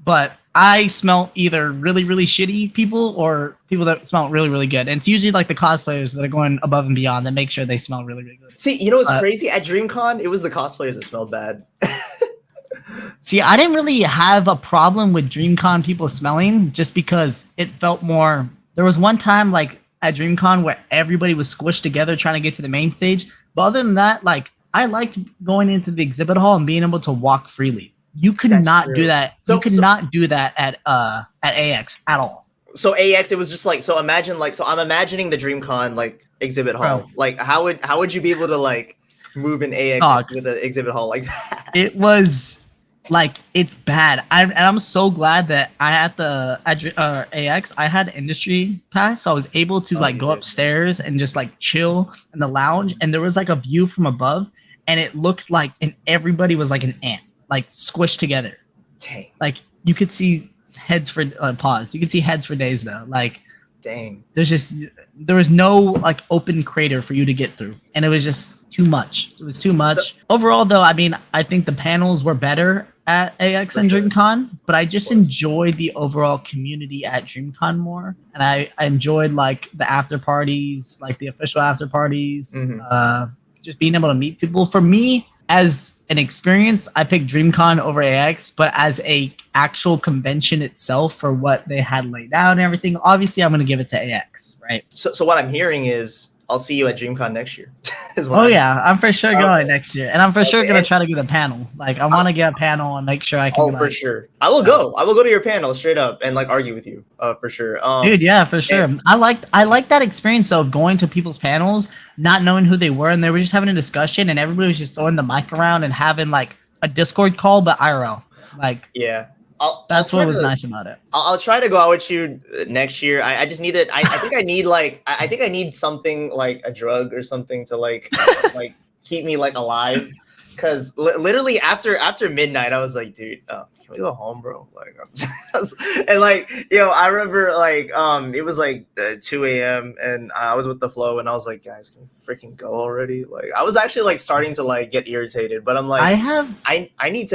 But I smell either really, really shitty people or people that smell really, really good. And it's usually like the cosplayers that are going above and beyond that make sure they smell really, really good. See, you know what's crazy? At Dreamcon, it was the cosplayers that smelled bad. See, I didn't really have a problem with Dreamcon people smelling just because it felt more. There was one time like at Dreamcon where everybody was squished together trying to get to the main stage. But other than that, like I liked going into the exhibit hall and being able to walk freely. You could not do that. You could not do that at AX at all. So AX, it was just like, so imagine like, so I'm imagining the Dreamcon like exhibit hall. Bro. Like how would you be able to like move in AX with the exhibit hall like that? It was like, it's bad. I'm so glad that at AX, I had industry pass. So I was able to like go upstairs and just like chill in the lounge. And there was like a view from above and it looked like, and everybody was like an ant, like squished together. Dang. Like you could see heads for pause. You could see heads for days though. Like, dang. There was no like open crater for you to get through. And it was just too much. It was too much. Overall though, I mean, I think the panels were better at AX and Dreamcon, but I just enjoyed the overall community at Dreamcon more. And I enjoyed like the after parties, like the official after parties, just being able to meet people. For me, as an experience, I picked Dreamcon over AX, but as a actual convention itself for what they had laid out and everything, obviously I'm going to give it to AX, right? So what I'm hearing is I'll see you at Dreamcon next year. I'm for sure going next year. And I'm for sure going to try to get a panel. Like I want to get a panel and make sure I can. For sure. I will go. I will go to your panel straight up and like argue with you for sure. Dude, yeah, for sure. And I liked that experience of going to people's panels, not knowing who they were, and they were just having a discussion and everybody was just throwing the mic around and having like a Discord call, but IRL. Like, yeah. That's what was nice about it. I'll try to go out with you next year. I just need it. I think I need like I think I need something like a drug or something to like like keep me like alive. Because literally after midnight, I was like, dude, can we go home, bro? Like, and like, I remember like it was like 2 a.m. and I was with the flow and I was like, guys, can we freaking go already? Like, I was actually like starting to like get irritated, but I'm like, I need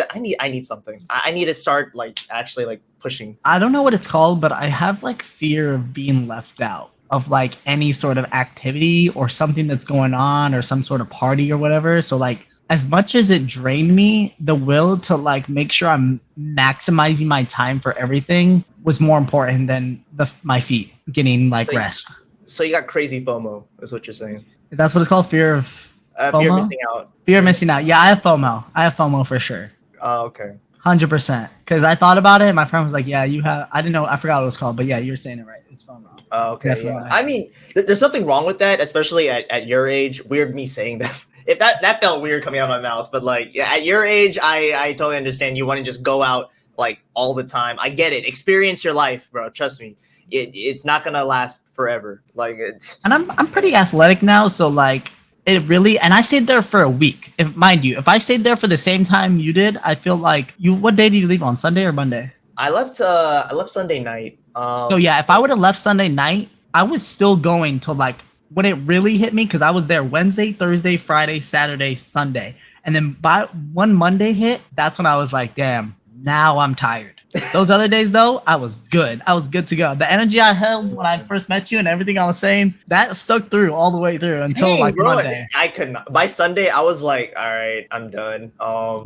something. I need to start like actually like pushing. I don't know what it's called, but I have like fear of being left out of like any sort of activity or something that's going on or some sort of party or whatever. So like, as much as it drained me, the will to like make sure I'm maximizing my time for everything was more important than my feet getting like rest. So you got crazy FOMO, is what you're saying. That's what it's called, fear of missing out. Fear of missing out. Yeah, I have FOMO. I have FOMO for sure. Oh, okay. 100%. Because I thought about it, and my friend was like, "Yeah, you have." I didn't know. I forgot what it was called, but yeah, you're saying it right. It's FOMO. Oh, okay. Yeah. I mean, there's nothing wrong with that, especially at your age. Weird me saying that. If that felt weird coming out of my mouth, but like at your age, I totally understand. You want to just go out like all the time. I get it. Experience your life, bro. Trust me. It's not gonna last forever. Like, and I'm pretty athletic now, so like it really. And I stayed there for a week. Mind you, if I stayed there for the same time you did, I feel like you. What day did you leave on? Sunday or Monday? I left Sunday night. So yeah, if I would have left Sunday night, I was still going to like. When it really hit me, because I was there Wednesday, Thursday, Friday, Saturday, Sunday. And then by one Monday hit, that's when I was like, damn, now I'm tired. Those other days though, I was good. I was good to go. The energy I held when I first met you and everything I was saying, that stuck through all the way through until Dang, like bro, Monday. I could not. By Sunday, I was like, all right, I'm done.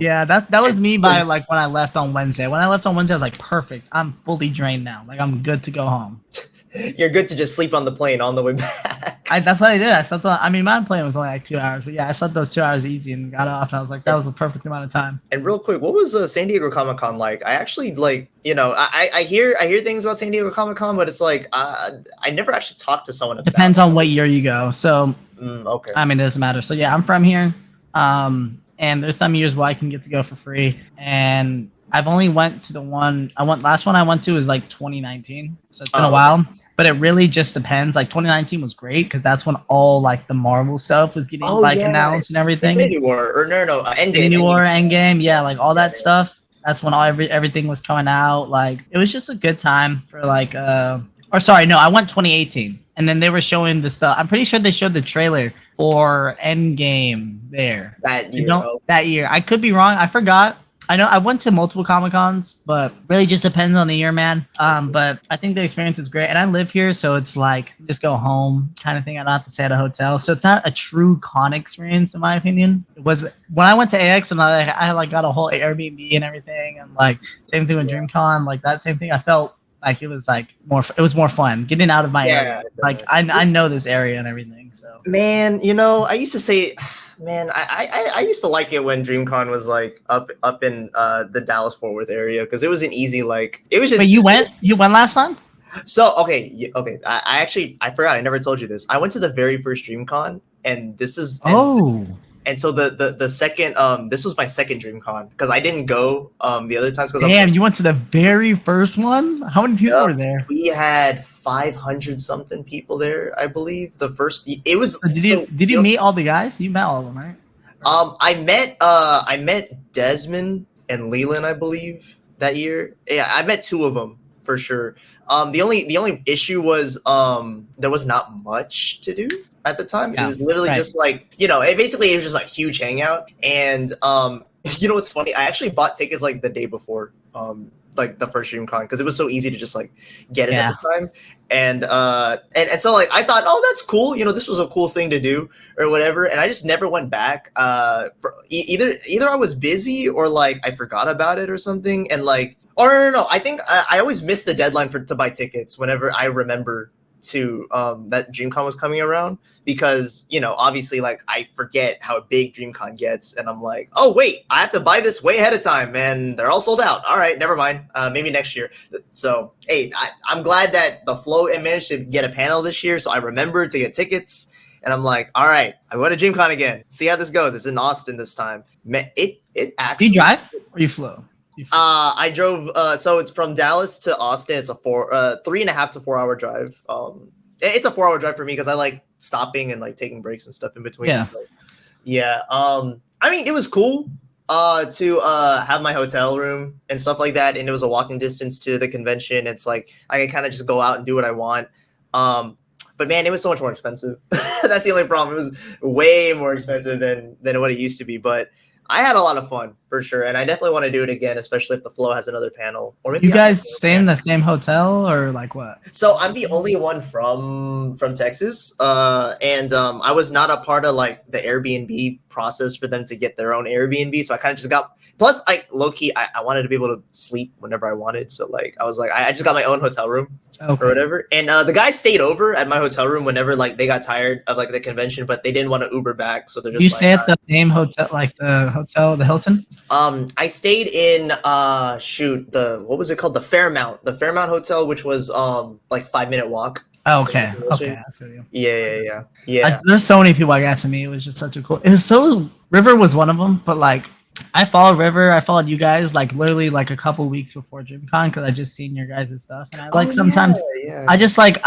Yeah, that was me by like when I left on Wednesday. When I left on Wednesday, I was like, perfect. I'm fully drained now. Like I'm good to go home. You're good to just sleep on the plane on the way back. That's what I did. I slept on. I mean, my plane was only like 2 hours, but yeah, I slept those 2 hours easy and got off. And I was like, that was a perfect amount of time. And real quick, what was San Diego Comic Con like? I actually like, I hear things about San Diego Comic Con, but it's like I never actually talked to someone. Depends on what year you go. So okay. I mean, it doesn't matter. So yeah, I'm from here, and there's some years where I can get to go for free, and I've only went to the one last one I went to was like 2019, so it's been a while. But it really just depends. Like 2019 was great because that's when all like the Marvel stuff was getting announced and everything. Infinity War or Endgame. Infinity War, Endgame, yeah, like all that stuff. That's when everything was coming out. Like it was just a good time for like I went 2018, and then they were showing the stuff. I'm pretty sure they showed the trailer for Endgame there that year. That year, I could be wrong. I forgot. I know I went to multiple Comic Cons, but really just depends on the year, man. But I think the experience is great, and I live here, so it's like just go home kind of thing. I don't have to stay at a hotel, so it's not a true con experience, in my opinion. It was when I went to AX and I like got a whole Airbnb and everything, and like same thing with Dreamcon, like that same thing. I felt like it was like it was more fun getting out of my area. Like I know this area and everything. So man, I used to say. Man, I used to like it when Dreamcon was like up in the Dallas Fort Worth area because it was an easy it was just. But you went last time? So okay. I forgot. I never told you this. I went to the very first Dreamcon, and this is And so the second this was my second Dreamcon because I didn't go the other times because you went to the very first one. How many people were there? We had 500 something people there, I believe. The first it was. Did you meet all the guys? You met all of them, right? I met Desmond and Leland, I believe, that year. Yeah, I met two of them for sure. The only issue was there was not much to do at the time. It was literally just like, it was just like a huge hangout. And what's funny? I actually bought tickets like the day before like the first Dreamcon because it was so easy to just like get it at the time. And so like I thought, oh, that's cool. This was a cool thing to do or whatever. And I just never went back. For either I was busy or like I forgot about it or something. And like, or no, I think I always miss the deadline to buy tickets whenever I remember to that Dreamcon was coming around because obviously like I forget how big Dreamcon gets and I'm like, oh wait, I have to buy this way ahead of time and they're all sold out. All right, never mind, maybe next year. So hey, I'm glad that the Flow managed to get a panel this year, so I remembered to get tickets and I'm like, all right, I went to Dreamcon again, see how this goes. It's in Austin this time. It actually. Do you drive or you flew? I drove. So it's from Dallas to Austin. It's a 3.5 to 4 hour drive. It's a 4 hour drive for me because I like stopping and like taking breaks and stuff in between. Yeah. So, yeah. I mean, it was cool to have my hotel room and stuff like that, and it was a walking distance to the convention. It's like I can kind of just go out and do what I want. But man, it was so much more expensive. That's the only problem. It was way more expensive than what it used to be. But I had a lot of fun for sure, and I definitely want to do it again, especially if the Flow has another panel. Or maybe you guys stay in the same hotel or like what? So I'm the only one from Texas, and I was not a part of like the Airbnb process for them to get their own Airbnb. So I kind of just got. Plus, like low key, I wanted to be able to sleep whenever I wanted. So like I was like, I just got my own hotel room. Okay. Or whatever, and the guys stayed over at my hotel room whenever like they got tired of like the convention, but they didn't want to Uber back, so they're just. You stay at the same hotel, like the Hilton? I stayed in what was it called? The Fairmount Hotel, which was like 5-minute walk. Oh, okay. Okay. I feel you. Yeah. There's so many people I got to meet. It was just such a cool. It was so River was one of them, but like. I followed River. I followed you guys like literally like a couple weeks before DreamCon because I just seen your guys' stuff. And I like sometimes I just like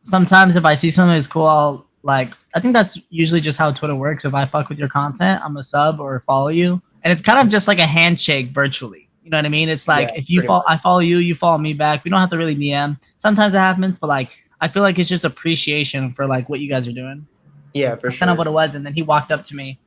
sometimes if I see something that's cool, I'll like I think that's usually just how Twitter works. If I fuck with your content, I'm a sub or follow you. And it's kind of just like a handshake virtually. You know what I mean? It's like if you I follow you, you follow me back. We don't have to really DM. Sometimes it happens, but like I feel like it's just appreciation for like what you guys are doing. Yeah, for that's kind of what it was. And then he walked up to me.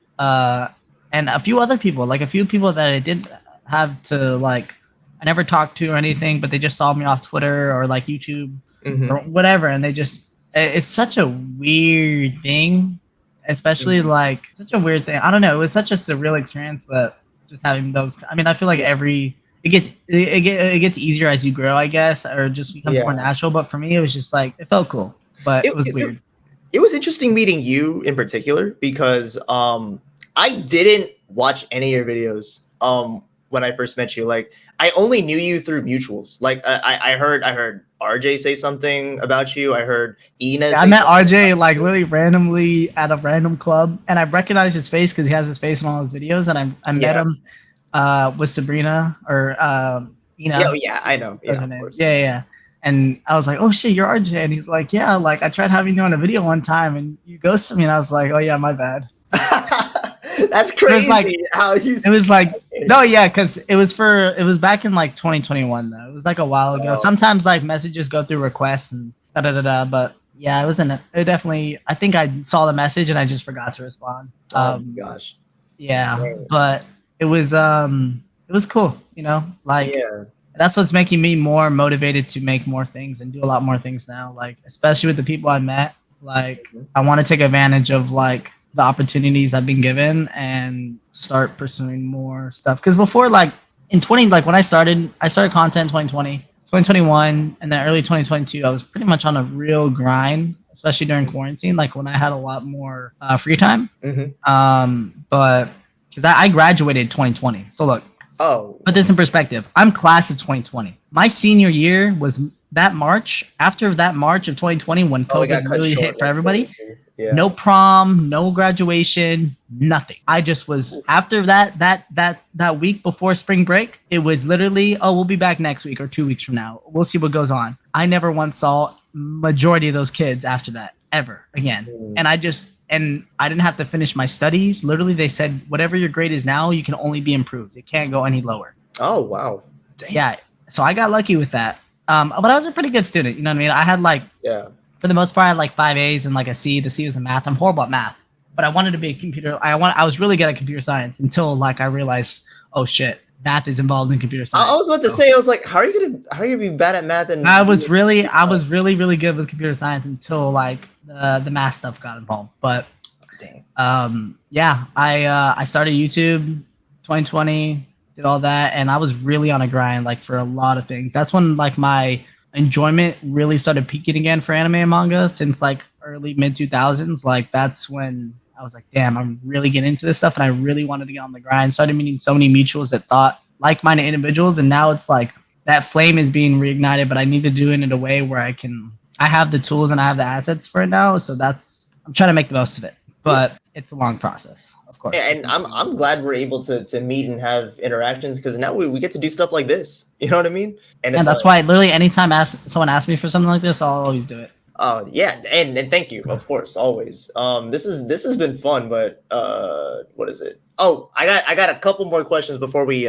And a few other people, like a few people that I didn't have to like, I never talked to or anything, but they just saw me off Twitter or like YouTube or whatever, and they just, it's such a weird thing, especially like such a weird thing. I don't know. It was such a surreal experience, but just having those. I mean, I feel like it gets easier as you grow, I guess, or just becomes more natural. But for me, it was just like it felt cool, but it was weird. It was interesting meeting you in particular because I didn't watch any of your videos when I first met you. Like I only knew you through mutuals. Like I heard RJ say something about you. I heard Ina. I met RJ like really randomly at a random club, and I recognized his face because he has his face in all his videos. And I met him with Sabrina or Ina. Yeah, I know. Yeah, of course. Yeah. And I was like, "Oh shit, you're RJ," and he's like, "Yeah, like I tried having you on a video one time, and you ghosted me." And I was like, "Oh yeah, my bad." That's crazy. It was like no, yeah, because it was back in like 2021 though. It was like a while ago. Sometimes like messages go through requests and but yeah, it definitely. I think I saw the message and I just forgot to respond. Oh my gosh. Yeah, but it was cool. You know, like that's what's making me more motivated to make more things and do a lot more things now. Like especially with the people I met. Like I want to take advantage of like the opportunities I've been given and start pursuing more stuff. Because before, like in when I started content in 2020, 2021, and then early 2022, I was pretty much on a real grind, especially during quarantine, like when I had a lot more free time. But I graduated 2020. So look, put this in perspective. I'm class of 2020. My senior year was that March. After that March of 2020, when COVID really hit for everybody. Yeah. No prom, no graduation, nothing. I just was after that week before spring break. It was literally, we'll be back next week or 2 weeks from now. We'll see what goes on. I never once saw majority of those kids after that ever again. And I didn't have to finish my studies. Literally, they said whatever your grade is now, you can only be improved. It can't go any lower. Oh wow. Damn. Yeah. So I got lucky with that. But I was a pretty good student. You know what I mean? I had like for the most part, I had like 5 A's and like a C. The C was in math. I'm horrible at math, but I wanted to be a computer. I was really good at computer science until like I realized, oh shit, math is involved in computer science. I was about to say, I was like, how are you gonna be bad at math? And I was really good with computer science until like the math stuff got involved. But I started YouTube 2020, did all that, and I was really on a grind like for a lot of things. That's when like my enjoyment really started peaking again for anime and manga since like early mid 2000s. Like that's when I was like, damn, I'm really getting into this stuff, and I really wanted to get on the grind. Started meeting so many mutuals that thought like-minded individuals, and now it's like that flame is being reignited, but I need to do it in a way where I have the tools and I have the assets for it now. So I'm trying to make the most of it, but it's a long process, of course. Yeah, and I'm glad we're able to meet and have interactions because now we get to do stuff like this. You know what I mean? And that's why literally anytime someone asks me for something like this, I'll always do it. Oh yeah, and thank you, of course, always. This has been fun, but what is it? Oh, I got a couple more questions before we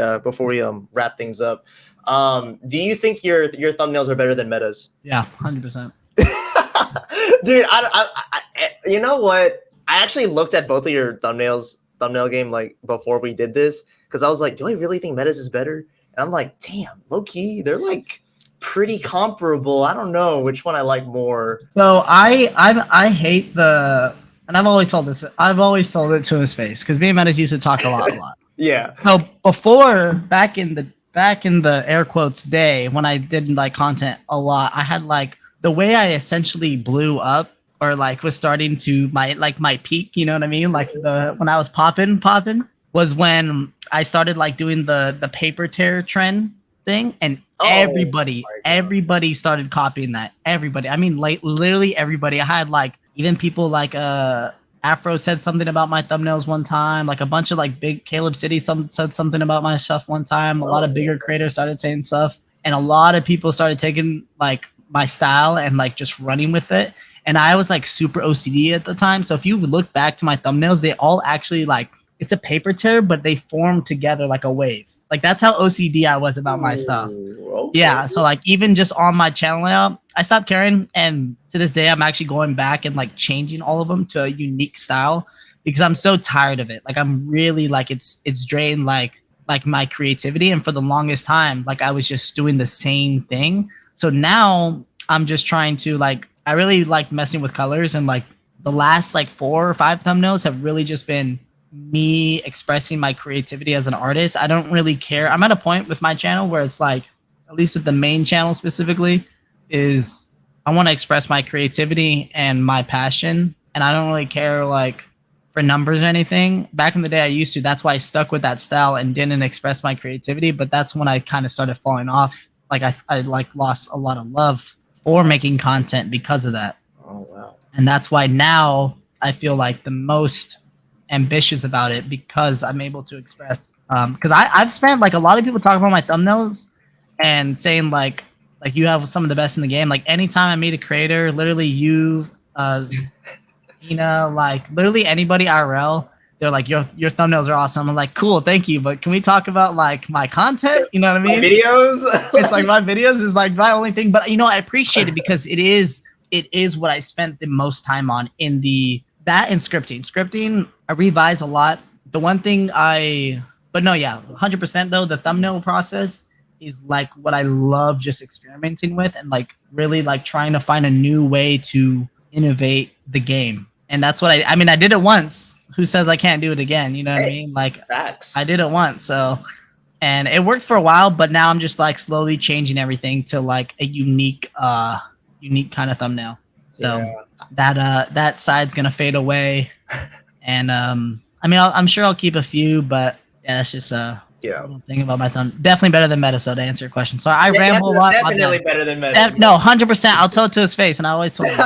wrap things up. Do you think your thumbnails are better than Meta's? Yeah, 100%. Dude, I you know what? I actually looked at both of your thumbnail game like before we did this because I was like, do I really think Meta's is better? And I'm like, damn, low key, they're like pretty comparable. I don't know which one I like more. So I hate and I've always told it to his face because me and Metas used to talk a lot. Yeah. So before back in the air quotes day when I did like content a lot, I had like the way I essentially blew up or like was starting to my peak, you know what I mean? Like when I was popping was when I started like doing the paper tear trend thing, and everybody started copying that. Everybody, I mean, like literally everybody. I had like even people like Afro said something about my thumbnails one time. Like a bunch of like big Caleb City said something about my stuff one time. A lot of bigger creators started saying stuff, and a lot of people started taking like my style and like just running with it. And I was like super OCD at the time. So if you look back to my thumbnails, they all actually like, it's a paper tear, but they form together like a wave. Like that's how OCD I was about my stuff. Okay. Yeah. So like even just on my channel now, I stopped caring. And to this day, I'm actually going back and like changing all of them to a unique style because I'm so tired of it. Like I'm really like, it's drained like like my creativity. And for the longest time, like I was just doing the same thing. So now I'm just trying to like, I really like messing with colors, and like the last like 4 or 5 thumbnails have really just been me expressing my creativity as an artist. I don't really care. I'm at a point with my channel where it's like, at least with the main channel specifically, is I want to express my creativity and my passion, and I don't really care like for numbers or anything. Back in the day I used to. That's why I stuck with that style and didn't express my creativity, but that's when I kind of started falling off. Like I like lost a lot of love for making content because of that. Oh wow. And that's why now I feel like the most ambitious about it, because I'm able to express because I've spent, like, a lot of people talk about my thumbnails and saying like you have some of the best in the game. Like anytime I meet a creator, literally you, like literally anybody IRL, they're like, your thumbnails are awesome. I'm like, cool, thank you, but can we talk about like my content? You know what I mean? My videos. It's like my videos is like my only thing, but I appreciate it because it is what I spent the most time on in that and scripting. Scripting, I revise a lot. The one thing 100% though, the thumbnail process is like what I love just experimenting with, and like really like trying to find a new way to innovate the game. And that's what I mean, I did it once. Who says I can't do it again? You know what I mean? Like, facts. I did it once, so, and it worked for a while, but now I'm just like slowly changing everything to like a unique kind of thumbnail. So that side's gonna fade away, and I'm sure I'll keep a few, but yeah, that's just a little thing about my thumb. Definitely better than Metaso, to answer your question. So I ramble a lot. Definitely better than Metaso. No, 100%. I'll tell it to his face, and I always told him.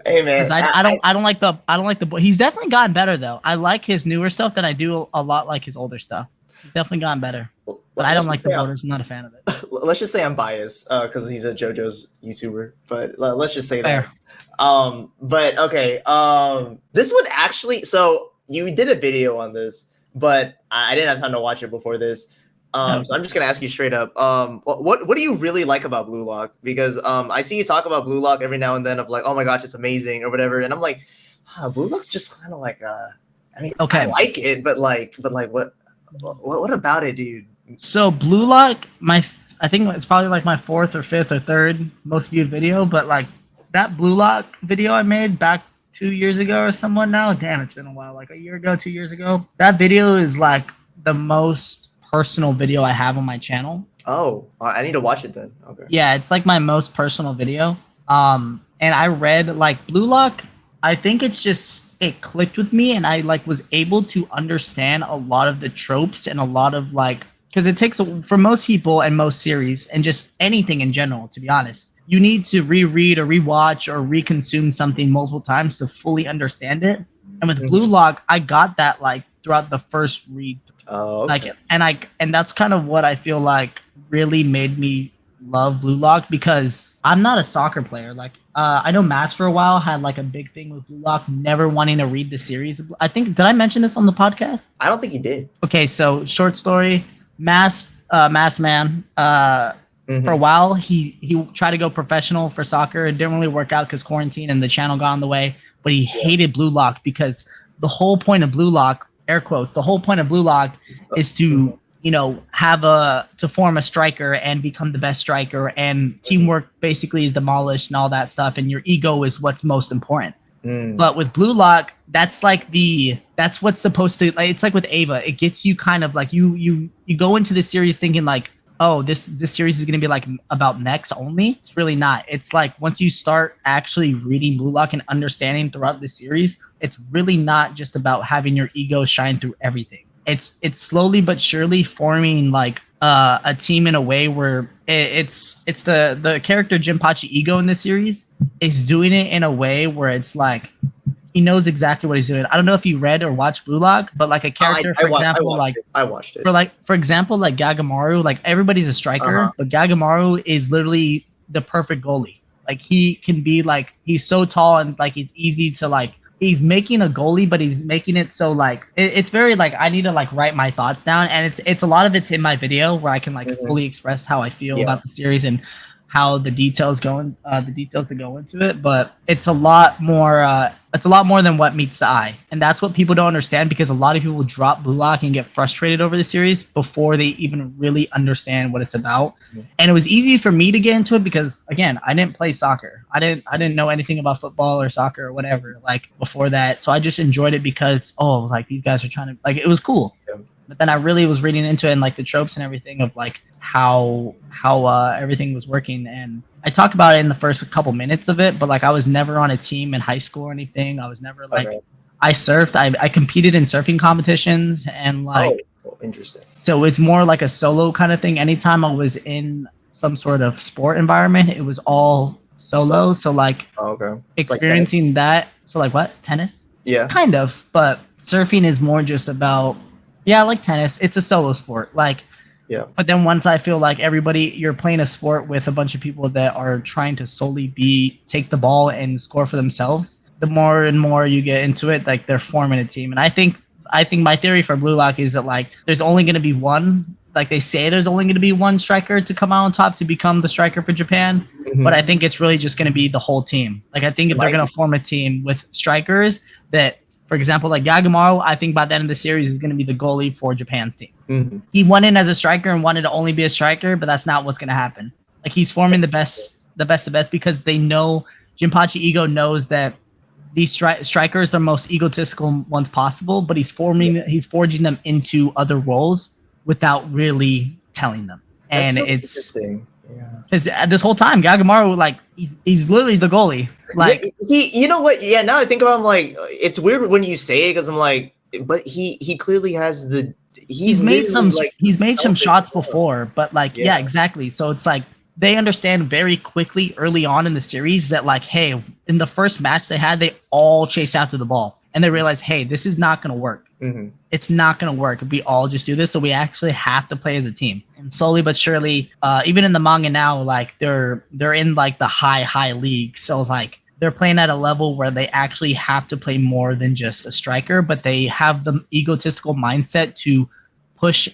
Hey man, I don't like the boy. He's definitely gotten better though. I like his newer stuff than I do a lot like his older stuff. He's definitely gotten better. But I don't like the borders. I'm not a fan of it. Let's just say I'm biased because he's a JoJo's YouTuber. But let's just say Fair. that. But okay. This would actually. So you did a video on this, but I didn't have time to watch it before this. So I'm just gonna ask you straight up. What do you really like about Blue Lock? Because I see you talk about Blue Lock every now and then of like, oh my gosh, it's amazing or whatever, and I'm like, Blue Lock's just kind of like I mean, okay, I like it, but like what about it, dude? So Blue Lock, I think it's probably like my 4th or 5th or 3rd most viewed video, but like that Blue Lock video I made back 2 years ago or someone now. Damn, it's been a while, like a year ago, 2 years ago. That video is like the most personal video I have on my channel. Oh, I need to watch it then. Okay. Yeah, it's like my most personal video. And I read like Blue Lock, I think it's just, it clicked with me, and I like was able to understand a lot of the tropes and a lot of like, because it takes for most people and most series and just anything in general, to be honest, you need to reread or rewatch or reconsume something multiple times to fully understand it. And with Blue Lock, I got that like throughout the first read. Oh, okay. And that's kind of what I feel like really made me love Blue Lock, because I'm not a soccer player. Like I know Mass for a while had like a big thing with Blue Lock, never wanting to read the series. I think, did I mention this on the podcast? I don't think you did. Okay, so short story, Mass man. For a while, he tried to go professional for soccer. It didn't really work out because quarantine and the channel got in the way. But he hated Blue Lock because the whole point of Blue Lock, air quotes, the whole point of Blue Lock is to to form a striker and become the best striker, and teamwork basically is demolished and all that stuff, and your ego is what's most important. But with Blue Lock, that's what's supposed to, like, it's like with Ava, it gets you kind of like you go into the series thinking like, oh, this series is going to be like about mechs only. It's really not. It's like once you start actually reading Blue Lock and understanding throughout the series, it's really not just about having your ego shine through everything. It's slowly but surely forming like a team in a way where it's the character Jinpachi Ego in this series is doing it in a way where it's like he knows exactly what he's doing. I don't know if you read or watched Blue Lock, but like a character, for example, I watched it. For example, like Gagamaru, like everybody's a striker, but Gagamaru is literally the perfect goalie. Like he can be like, he's so tall and like it's easy to like, he's making a goalie, but he's making it so like it's very like I need to like write my thoughts down, and it's a lot of it's in my video where I can like fully express how I feel about the series and how the details that go into it, but it's a lot more. It's a lot more than what meets the eye, and that's what people don't understand because a lot of people drop Blue Lock and get frustrated over the series before they even really understand what it's about. And it was easy for me to get into it because again, I didn't play soccer. I didn't know anything about football or soccer or whatever like before that. So I just enjoyed it because like these guys are trying to like it was cool. Yeah. But then I really was reading into it and like the tropes and everything of like how everything was working. And I talked about it in the first couple minutes of it, but like I was never on a team in high school or anything. I was never like I surfed. I competed in surfing competitions and like interesting. So it's more like a solo kind of thing. Anytime I was in some sort of sport environment, it was all solo. So like experiencing like that. So like what? Tennis? Yeah. Kind of, but surfing is more just about like tennis. It's a solo sport. Like yeah. But then once I feel like you're playing a sport with a bunch of people that are trying to solely take the ball and score for themselves, the more and more you get into it, like they're forming a team. And I think my theory for Blue Lock is that like there's only going to be one, like they say there's only going to be one striker to come out on top to become the striker for Japan. Mm-hmm. But I think it's really just going to be the whole team. Like I think if they're going to form a team with strikers that, for example, like Yagamaru, I think by the end of the series is going to be the goalie for Japan's team. Mm-hmm. He went in as a striker and wanted to only be a striker, but that's not what's going to happen. Like he's forming the best because they know Jinpachi Ego knows that these strikers are the most egotistical ones possible, but he's forging them into other roles without really telling them. And so it's interesting. Because this whole time, Gagamaru, like he's literally the goalie. Like you know what? Yeah, now I think about him, like it's weird when you say it because I'm like, but he clearly has the he's made some shots before, but like yeah, exactly. So it's like they understand very quickly early on in the series that like, hey, in the first match they had, they all chased after the ball, and they realized, hey, this is not going to work. Mm-hmm. It's not going to work if we all just do this. So we actually have to play as a team. And slowly but surely, even in the manga now, like they're in like the high league. So like they're playing at a level where they actually have to play more than just a striker, but they have the egotistical mindset to push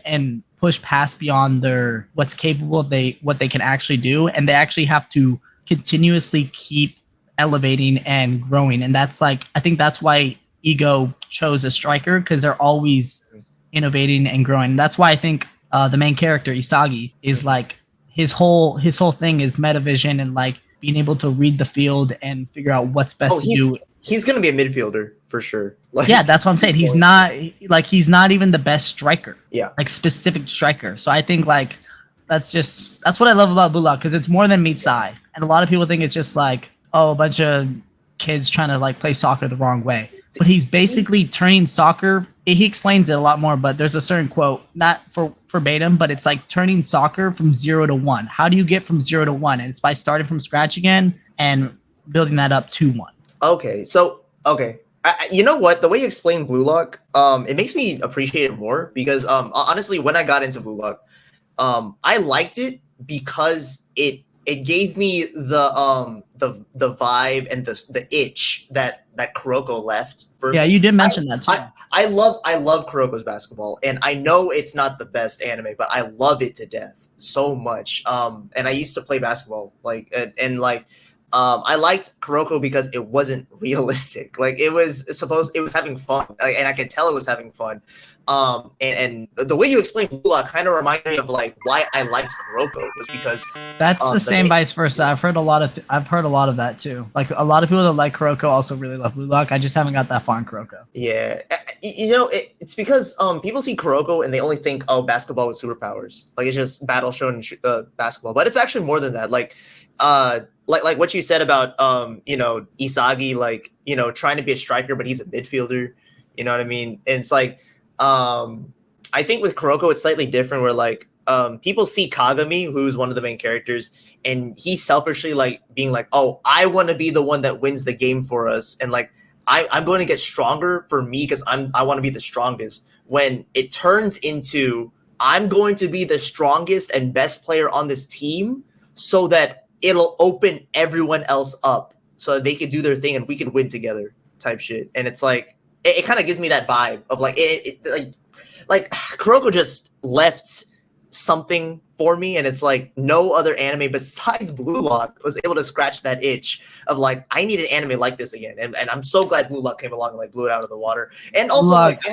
past beyond their what's capable of what they can actually do. And they actually have to continuously keep elevating and growing. And that's like, I think that's why Ego chose a striker, because they're always innovating and growing. That's why I think the main character Isagi is like his whole thing is metavision and like being able to read the field and figure out what's best to do. He's gonna be a midfielder for sure. Like, yeah, that's what I'm saying. He's not even the best striker. Yeah, like specific striker. So I think like that's what I love about Blue Lock, because it's more than meets the eye. And a lot of people think it's just like a bunch of kids trying to like play soccer the wrong way. But he's basically turning soccer. He explains it a lot more, but there's a certain quote, not for verbatim, but it's like turning soccer from 0 to 1. How do you get from 0 to 1? And it's by starting from scratch again and building that up to 1. Okay, so you know what? The way you explain Blue Lock, it makes me appreciate it more because honestly, when I got into Blue Lock, I liked it because it gave me the vibe and the itch that Kuroko left for me. You did mention that too. I love Kuroko's basketball, and I know it's not the best anime, but I love it to death so much. And I used to play basketball, I liked Kuroko because it wasn't realistic. Like it was having fun, and I could tell it was having fun. And the way you explained Blue Lock kind of reminded me of like why I liked Kuroko was because that's the same vice versa. I've heard a lot of that too. Like a lot of people that like Kuroko also really love Blue Lock. I just haven't got that far in Kuroko. Yeah, you know, it's because people see Kuroko and they only think, oh, basketball with superpowers. Like it's just battle shonen basketball, but it's actually more than that. Like what you said about Isagi, like, trying to be a striker, but he's a midfielder. You know what I mean? And it's like I think with Kuroko it's slightly different where like people see Kagami, who's one of the main characters, and he's selfishly like being like, oh, I want to be the one that wins the game for us, and like I'm going to get stronger for me because I want to be the strongest. When it turns into I'm going to be the strongest and best player on this team so that it'll open everyone else up so they could do their thing and we could win together type shit. And it's like, it kind of gives me that vibe of like, like Kuroko just left something for me, and it's like no other anime besides Blue Lock was able to scratch that itch of like I need an anime like this again, and I'm so glad Blue Lock came along and like blew it out of the water. And also like I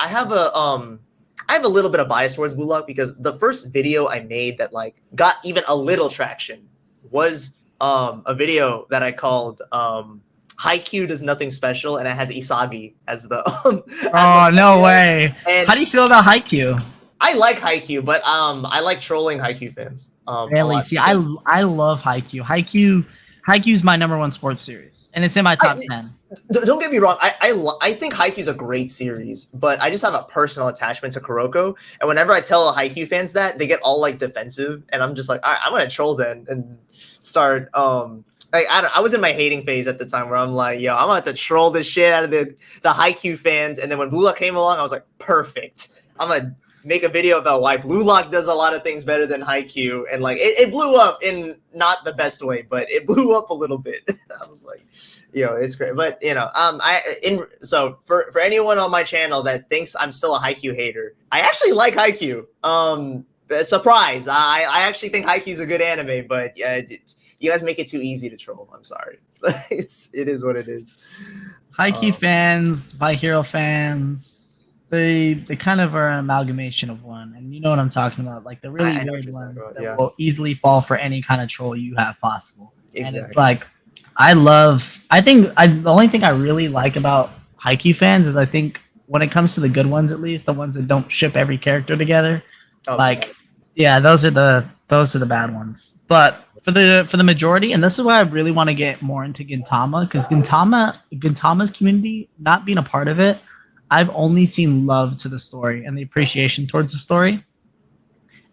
have a little bit of bias towards Blue Lock because the first video I made that like got even a little traction was a video that I called Haikyuu Does Nothing Special, and it has Isagi as the oh no way. And how do you feel about Haikyuu? I like Haikyuu, but I like trolling Haikyuu fans. Really? See, I love Haikyuu. Haikyuu's my #1 sports series, and it's in my top 10. Don't get me wrong. I think Haikyuu's a great series, but I just have a personal attachment to Kuroko. And whenever I tell Haikyuu fans that, they get all like defensive, and I'm just like, all right, I'm gonna troll then and start. Like I was in my hating phase at the time where I'm like, yo, I'm gonna have to troll the shit out of the Haikyuu fans. And then when Blue Lock came along, I was like, perfect. I'm gonna make a video about why Blue Lock does a lot of things better than Haikyuu, and like it blew up in not the best way, but it blew up a little bit. I was like, yo, it's great. But you know, so for anyone on my channel that thinks I'm still a Haikyuu hater, I actually like Haikyuu. Surprise! I actually think Haikyuu's a good anime, but you guys make it too easy to troll. I'm sorry. It is what it is. Haikyuu fans, My Hero fans. They kind of are an amalgamation of one, and you know what I'm talking about, like the really weird ones that will easily fall for any kind of troll you have possible. Exactly. And it's like the only thing I really like about Haikyuu fans is I think when it comes to the good ones, at least the ones that don't ship every character together, those are the bad ones. But for the majority, and this is why I really want to get more into Gintama, because Gintama's community, not being a part of it, I've only seen love to the story and the appreciation towards the story.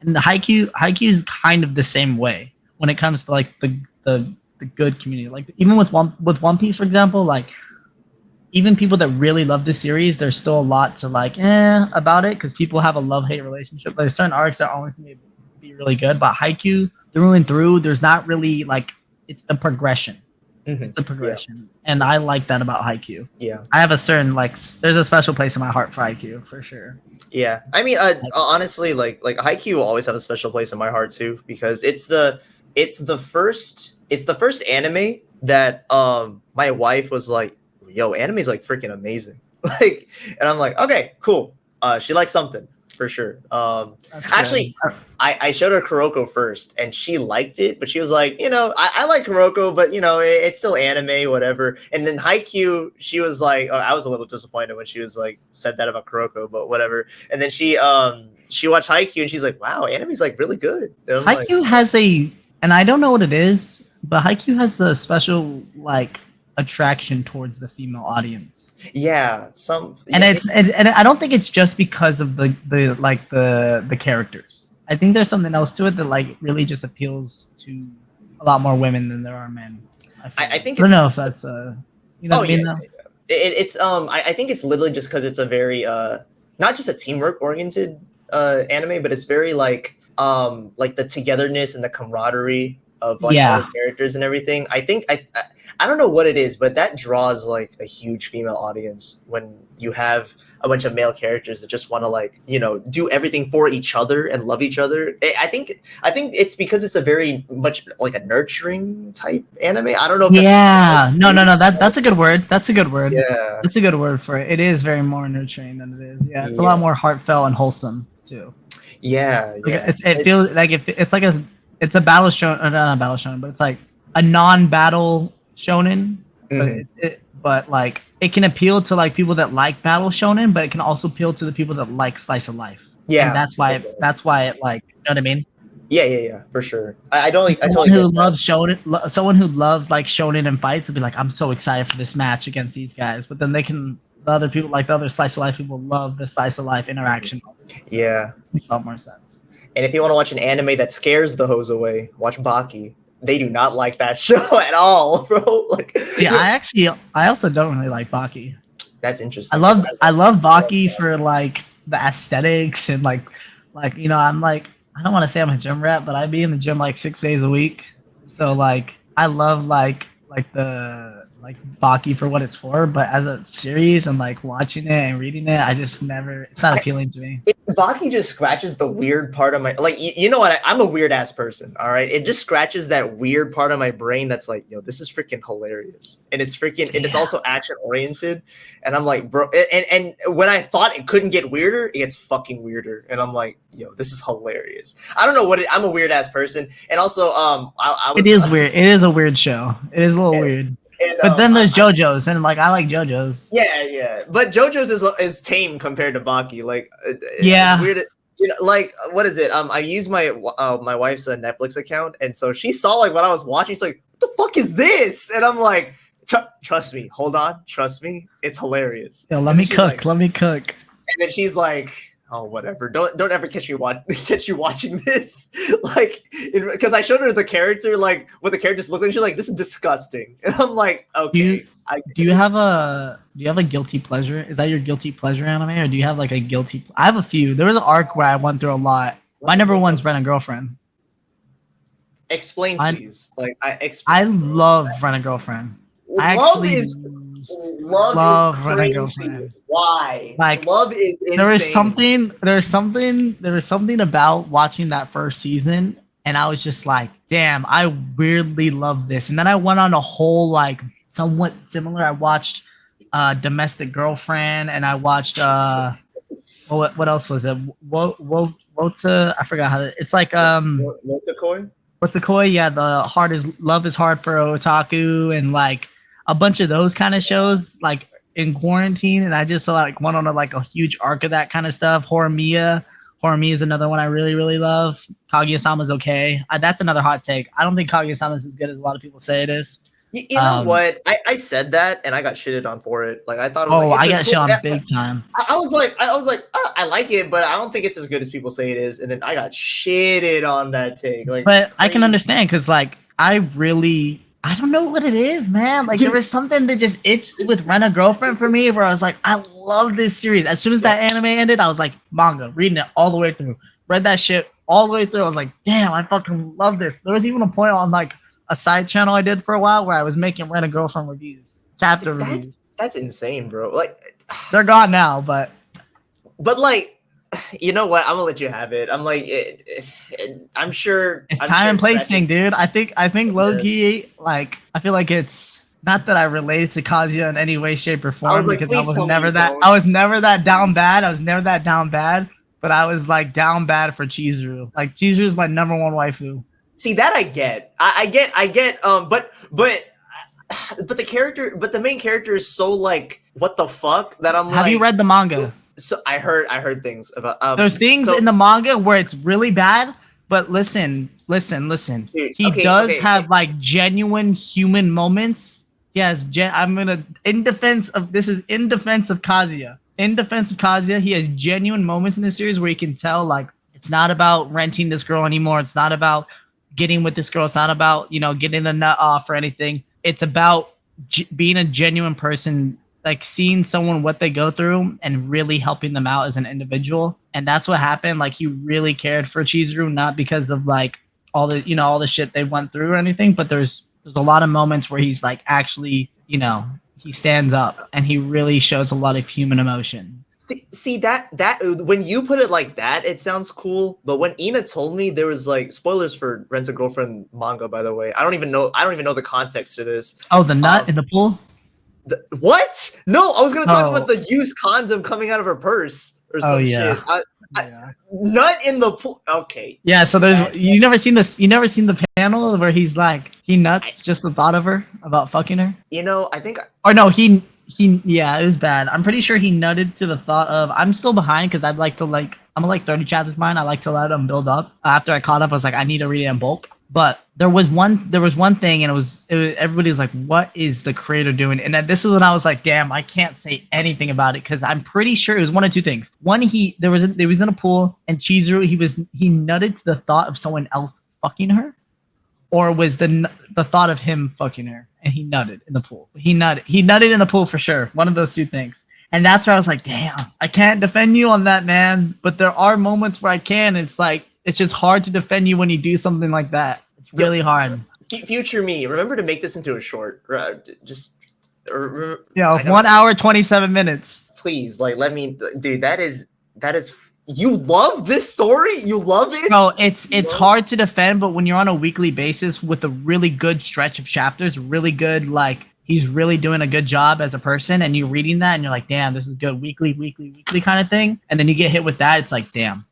And the Haikyuu is kind of the same way when it comes to like the good community. Like even with One Piece, for example, like even people that really love the series, there's still a lot to like about it because people have a love-hate relationship. There's certain arcs that are always going to be really good, but Haikyuu through and through, there's not really like it's a progression. Mm-hmm. It's a progression, and I like that about Haikyuu. Yeah, I have a certain there's a special place in my heart for Haikyuu for sure. Yeah, I mean, honestly, like Haikyuu will always have a special place in my heart too because it's the first anime that my wife was like, yo, anime's like freaking amazing. Like, and I'm like, okay, cool. She likes something for sure. Actually, I showed her Kuroko first, and she liked it, but she was like, you know, I like Kuroko, but you know, it's still anime, whatever. And then Haikyuu, she was like, I was a little disappointed when she was like said that about Kuroko, but whatever. And then she watched Haikyuu, and she's like, wow, anime's like really good. Haikyuu has and I don't know what it is, but Haikyuu has a special like attraction towards the female audience. Yeah, and I don't think it's just because of the characters. I think there's something else to it that like really just appeals to a lot more women than there are men. I don't know if that's you know what I mean? It's I think it's literally just because it's a very not just a teamwork oriented anime, but it's very like the togetherness and the camaraderie of like other characters and everything. I think I don't know what it is, but that draws like a huge female audience when you have a bunch of male characters that just want to like, you know, do everything for each other and love each other. I think it's because it's a very much like a nurturing type anime. I don't know. If no. That's a good word. That's a good word. Yeah. That's a good word for it. It is very more nurturing than it is. Yeah. It's a lot more heartfelt and wholesome too. Yeah. It feels like it's a battle show, or not a battle shonen, but it's like a non-battle shonen, but like it can appeal to like people that like battle shonen, but it can also appeal to the people that like slice of life. Yeah, and that's why it like, you know what I mean? Yeah, for sure. I don't. Someone who loves shonen, someone who loves like shonen and fights would be like, I'm so excited for this match against these guys, but then the other people, like the other slice of life people, love the slice of life interaction. So yeah, makes a lot more sense. And if you want to watch an anime that scares the hoes away, watch Baki. They do not like that show at all, bro. Like, see, I also don't really like Baki. That's interesting. I love Baki for like the aesthetics and like you know, I'm like, I don't want to say I'm a gym rat, but I be in the gym like 6 days a week. So like I love like the like Baki for what it's for, but as a series and like watching it and reading it, I just never. It's not appealing to me. Baki just scratches the weird part of my like. You know what? I'm a weird ass person. All right, it just scratches that weird part of my brain that's like, yo, this is freaking hilarious, and it's freaking, and it's also action oriented, and I'm like, bro, and when I thought it couldn't get weirder, it gets fucking weirder, and I'm like, yo, this is hilarious. I don't know what I'm a weird ass person, and also I was. It is weird. It is a weird show. It is a little weird. And, but then there's JoJo's, and like I like JoJo's. Yeah. But JoJo's is tame compared to Baki. Like, yeah, it's weird. You know, like what is it? I use my my wife's Netflix account, and so she saw like what I was watching. She's like, "What the fuck is this?" And I'm like, "Trust me, hold on, trust me, it's hilarious." Yo, let me cook. Let me cook. And then she's like, "Oh, whatever. Don't ever catch you watching this." Like, because I showed her the character, like what the characters look like. She's like, "This is disgusting," and I'm like, "Okay." Do you have a guilty pleasure? Is that your guilty pleasure anime, or do you have like a guilty? I have a few. There was an arc where I went through a lot. My number one's Rent a Girlfriend. Explain, please. Like, I love Rent a Girlfriend. Love is Rent a Girlfriend. Why? Like, love is insane. There was something about watching that first season, and I was just like, damn, I weirdly love this. And then I went on a whole like somewhat similar. I watched Domestic Girlfriend, and I watched what else was it? Wota, I forgot how to. It's like Wotakoi. Yeah, Love is Hard for Otaku, and like a bunch of those kind of shows like in quarantine, and I just like went on a huge arc of that kind of stuff. Horimiya is another one I really, really love. Kaguya-sama's okay. That's another hot take. I don't think Kaguya-sama is as good as a lot of people say it is. You know what? I said that and I got shitted on for it. Like I thought. It was I got shit on big time. I was like, I like it, but I don't think it's as good as people say it is. And then I got shitted on that take. Like, but I can understand because like I don't know what it is, man. Like there was something that just itched with Rent a Girlfriend for me, where I was like, I love this series. As soon as that anime ended, I was like, manga, reading it all the way through. Read that shit all the way through. I was like, damn, I fucking love this. There was even a point on like a side channel I did for a while where I was making Rent a Girlfriend reviews, reviews. That's insane, bro. Like they're gone now, but like, you know what? I'm gonna let you have it. I'm like, I'm sure it's time and place thing, dude. I think low key, like I feel like it's not that I related to Kazuya in any way, shape, or form because I was never that down bad. But I was like down bad for Chizuru. Like Chizuru is my number one waifu. See that I get. I get. But the main character is so like what the fuck that I'm. Have you read the manga? So I heard things about. There's things in the manga where it's really bad, but listen. Dude, he does have like genuine human moments. Yes, in defense of Kazuya. In defense of Kazuya, he has genuine moments in this series where you can tell like it's not about renting this girl anymore. It's not about getting with this girl. It's not about getting the nut off or anything. It's about being a genuine person, like seeing someone what they go through and really helping them out as an individual. And that's what happened. Like he really cared for Chizuru, not because of like all the shit they went through or anything, but there's a lot of moments where he's like actually he stands up and he really shows a lot of human emotion. See that when you put it like that, it sounds cool. But when Ina told me there was like spoilers for Rent a Girlfriend manga, by the way, I don't even know the context to this. Oh, the nut in the pool? What? No, I was gonna talk about the used condom coming out of her purse or some shit. Nut in the pool. Okay. Yeah. So you never seen this. You never seen the panel where he's like he nuts just the thought of her about fucking her. I think. Or no, he yeah, it was bad. I'm pretty sure he nutted to the thought of I'm still behind because I'm like 30 chapters behind. I like to let them build up. After I caught up, I was like, I need to read it in bulk. But there was one thing, and it was everybody was like, what is the creator doing? And then this is when I was like, damn, I can't say anything about it because I'm pretty sure it was one of two things. One, he was in a pool and Chizuru he nutted to the thought of someone else fucking her, or was the thought of him fucking her and he nutted in the pool. He nutted in the pool for sure. One of those two things. And that's where I was like, damn, I can't defend you on that, man. But there are moments where I can. It's like it's just hard to defend you when you do something like that. It's really hard. Future me, remember to make this into a short. Just Yeah, 1 hour 27 minutes. Please, like, let me, dude. That is. You love this story? You love it? Bro, it's hard to defend, but when you're on a weekly basis with a really good stretch of chapters, really good, like, he's really doing a good job as a person, and you're reading that and you're like, damn, this is good, weekly kind of thing. And then you get hit with that, it's like, damn.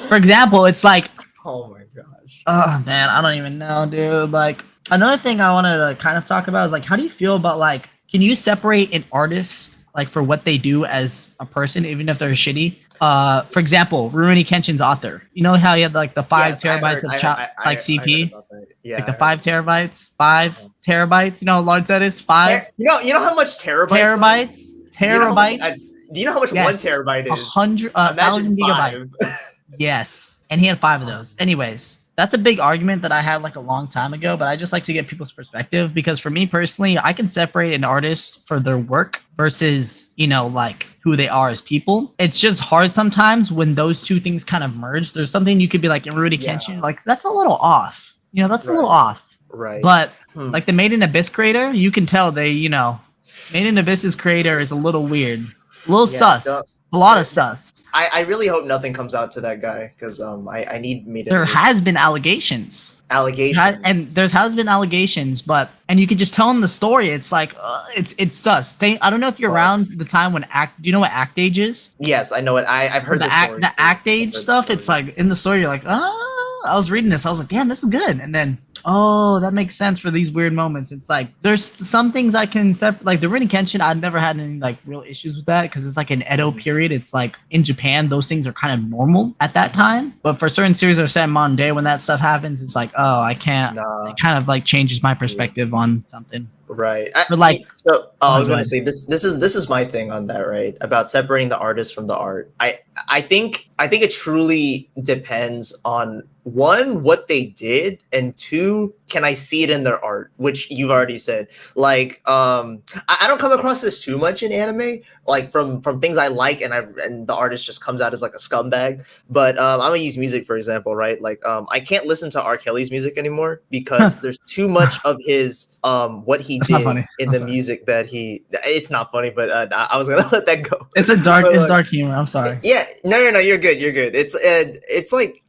For example, it's like, oh my gosh. Oh man, I don't even know, dude. Like, another thing I wanted to kind of talk about is like, how do you feel about, like, can you separate an artist like for what they do as a person, even if they're shitty? For example, Rurouni Kenshin's author. You know how he had like the 5 terabytes of CP? Yeah, like the 5 terabytes? 5 terabytes? You know how large that is? 5? You know how much terabytes? Terabytes? Do you know how much 1 terabyte is? 1,000 gigabytes. Yes. And he had 5 of those. Anyways, that's a big argument that I had like a long time ago, but I just like to get people's perspective, because for me personally, I can separate an artist for their work versus, you know, like who they are as people. It's just hard sometimes when those two things kind of merge. There's something you could be like in Rurouni Kenshin, like, that's a little off. You know, that's a little off. Right. But like the Made in Abyss creator, you can tell they, you know, Made in Abyss's creator is a little weird. A little sus. A lot of sus. I really hope nothing comes out to that guy, because I need me to. There has been allegations. And there has been allegations, but you can just tell in the story, it's like it's sus. I don't know if you're around the time when do you know what Act Age is? Yes, I know it. I've heard the Act Age stuff. It's like in the story, you're like, I was reading this, I was like, damn, this is good, and then that makes sense for these weird moments. It's like there's some things I can separate, like the Rurouni Kenshin. I've never had any like real issues with that, because it's like an Edo period. It's like in Japan, those things are kind of normal at that time. But for certain series that are set in modern day, when that stuff happens, it's like, oh, I can't. It kind of like changes my perspective on something. Right. I was going to say this is my thing on that, right? About separating the artist from the art. I think it truly depends on, one, what they did, and two, can I see it in their art, which you've already said. Like, I don't come across this too much in anime, like from things I like, and the artist just comes out as like a scumbag. But I'm gonna use music for example, right? Like, I can't listen to R. Kelly's music anymore because there's too much of his what he did in the music that he. It's not funny, but I was gonna let that go. It's dark humor. I'm sorry. Yeah, no, you're good. It's like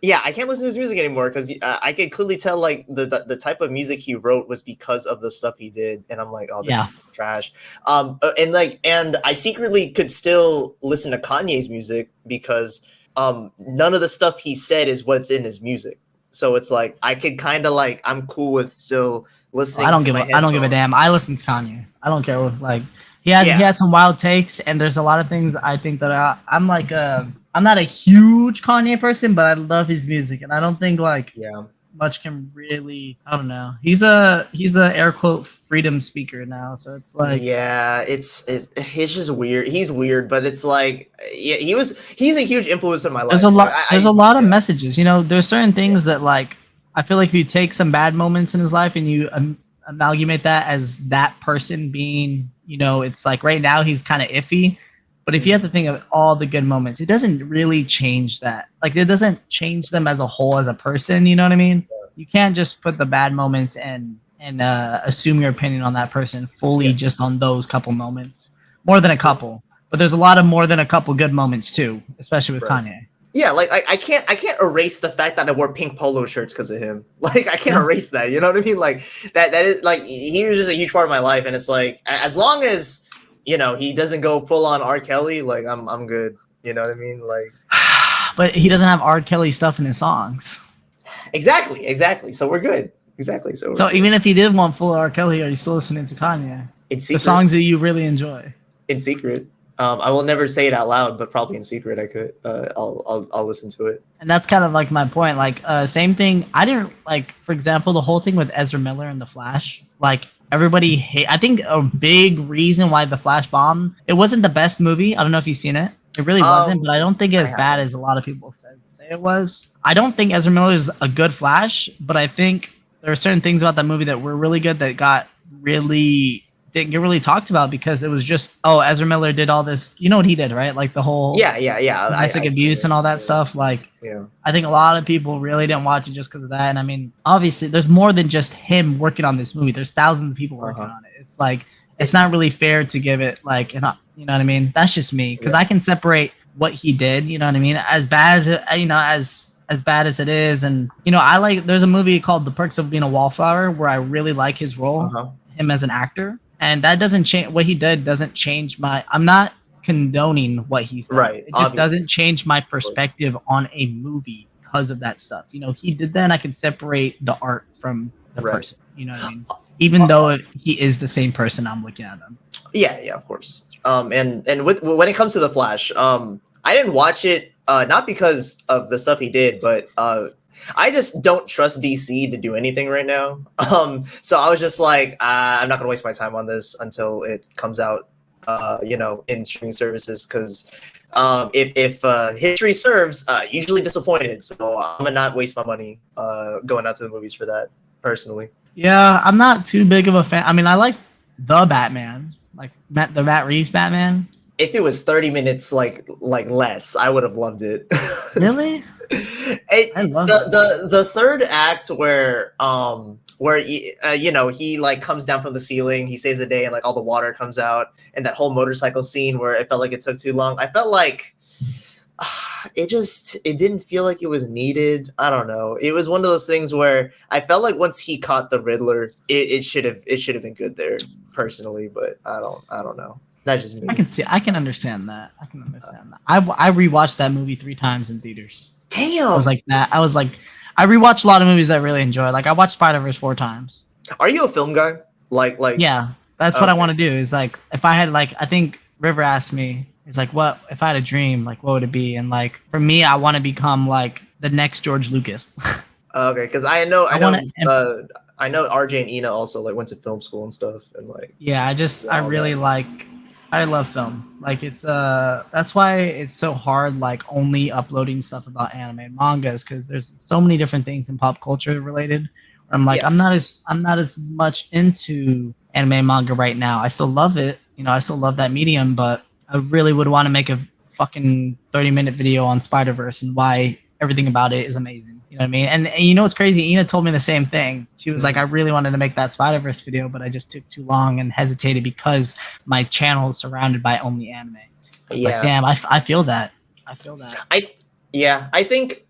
yeah, I can't listen to his music anymore because I could clearly tell like the type of music he wrote was because of the stuff he did, and I'm like, oh, this is trash. And I secretly could still listen to Kanye's music because none of the stuff he said is what's in his music. So it's like I could kind of like I'm cool with still listening. I don't give a damn. I listen to Kanye. I don't care what, like he has some wild takes, and there's a lot of things I think that I'm like I'm not a huge Kanye person, but I love his music, and I don't think like much can really. I don't know. He's a air quote freedom speaker now, so it's like it's just weird. He's weird, but it's like he's a huge influence in my life. There's a lot of messages. You know, there's certain things that like I feel like if you take some bad moments in his life and you amalgamate that as that person being, you know, it's like right now he's kind of iffy. But if you have to think of all the good moments, it doesn't really change that. Like, it doesn't change them as a whole, as a person. You know what I mean? You can't just put the bad moments and assume your opinion on that person fully just on those couple moments. More than a couple. But there's a lot of more than a couple good moments, too, especially with Kanye. Yeah, like, I can't erase the fact that I wore pink polo shirts because of him. Like, I can't erase that. You know what I mean? Like, that is, like, he was just a huge part of my life. And it's like, as long as... you know, he doesn't go full on R. Kelly, like I'm good. You know what I mean? Like, but he doesn't have R. Kelly stuff in his songs. Exactly. So we're good. Exactly. So even if he did want full R. Kelly, are you still listening to Kanye? In secret. The songs that you really enjoy. In secret. I will never say it out loud, but probably in secret I could. I'll listen to it. And that's kind of like my point. Like, same thing. I didn't like, for example, the whole thing with Ezra Miller and The Flash. Like, everybody I think a big reason why The Flash bombed, it wasn't the best movie. I don't know if you've seen it. It really wasn't, but I don't think it's as bad as a lot of people say it was. I don't think Ezra Miller is a good Flash, but I think there are certain things about that movie that were really good that got really didn't get really talked about because it was just, oh, Ezra Miller did all this. You know what he did, right? Like the whole Yeah. domestic abuse and all that stuff. Like, yeah. I think a lot of people really didn't watch it just because of that. And I mean, obviously, there's more than just him working on this movie. There's thousands of people working on it. It's like, it's not really fair to give it like, you know what I mean? That's just me, because I can separate what he did. You know what I mean? As bad as it, as bad as it is, and there's a movie called The Perks of Being a Wallflower where I really like his role, him as an actor. And that doesn't change what he did. Doesn't change I'm not condoning what he's done. Right. It just doesn't change my perspective on a movie because of that stuff. You know, he did that, and I can separate the art from the person. You know what I mean? Even though he is the same person, I'm looking at him. Yeah, of course. And when it comes to The Flash, I didn't watch it not because of the stuff he did, but I just don't trust DC to do anything right now. So I was just like, I'm not gonna waste my time on this until it comes out, in streaming services. Because if history serves, usually disappointed. So I'm gonna not waste my money going out to the movies for that personally. Yeah, I'm not too big of a fan. I mean, I like the Batman, like the Matt Reeves Batman. If it was 30 minutes like less, I would have loved it. Really? I love the third act where he like comes down from the ceiling, he saves the day, and like all the water comes out, and that whole motorcycle scene where it felt like it took too long. I felt like it didn't feel like it was needed. I don't know. It was one of those things where I felt like once he caught the Riddler, it should have been good there personally, but I don't know. That's just me. I can understand that. I rewatched that movie 3 times in theaters. Damn. I was like, I rewatched a lot of movies I really enjoy. Like I watched Spider-Verse 4 times. Are you a film guy? Like yeah, that's what I want to do. Is like, if I had I think River asked me, it's like, what if I had a dream, like what would it be? And like for me, I want to become like the next George Lucas. Okay, because I know RJ and Ina also like went to film school and stuff, and like I love film. Like it's that's why it's so hard like only uploading stuff about anime and mangas, because there's so many different things in pop culture related. Where I'm like, I'm not as much into anime and manga right now. I still love it, I still love that medium, but I really would want to make a fucking 30-minute video on Spider-Verse and why everything about it is amazing. You know what I mean? And what's crazy? Ina told me the same thing. She was like, I really wanted to make that Spider-Verse video, but I just took too long and hesitated because my channel is surrounded by only anime. Like, damn, I feel that. I think,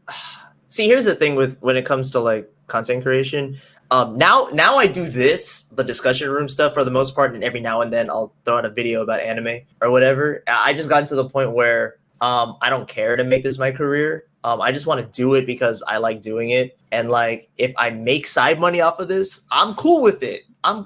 see, here's the thing when it comes to like content creation. Now I do the discussion room stuff for the most part, and every now and then I'll throw out a video about anime or whatever. I just gotten to the point where I don't care to make this my career. I just want to do it because I like doing it. And like, if I make side money off of this, I'm cool with it.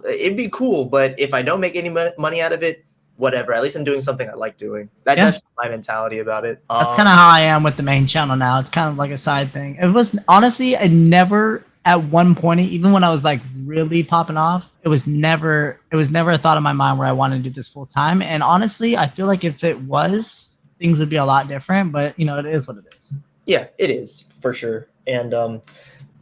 It'd be cool. But if I don't make any money out of it, whatever. At least I'm doing something I like doing. That's my mentality about it. That's kind of how I am with the main channel now. It's kind of like a side thing. It was honestly, I never at one point, even when I was like really popping off, it was never a thought in my mind where I wanted to do this full time. And honestly, I feel like if it was, things would be a lot different. But it is what it is. Yeah, it is for sure. And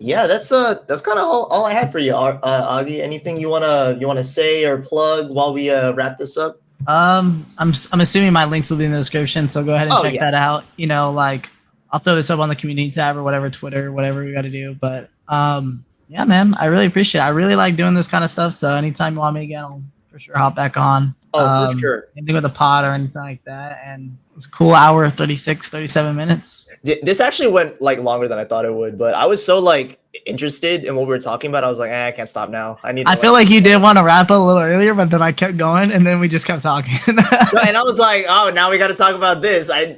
that's kind of all I had for you, Augie. Anything you wanna say or plug while we wrap this up? I'm assuming my links will be in the description, so go ahead and check that out. I'll throw this up on the community tab or whatever, Twitter, whatever we got to do. But yeah, man, I really appreciate it. I really like doing this kind of stuff. So anytime you want me again, I'll for sure hop back on. For sure. Anything with a pod or anything like that. And it's a cool hour, 37 minutes. This actually went like longer than I thought it would, but I was so like interested in what we were talking about. I was like, I can't stop now. I feel like you did want to wrap up a little earlier, but then I kept going and then we just kept talking. And I was like, oh, now we got to talk about this. I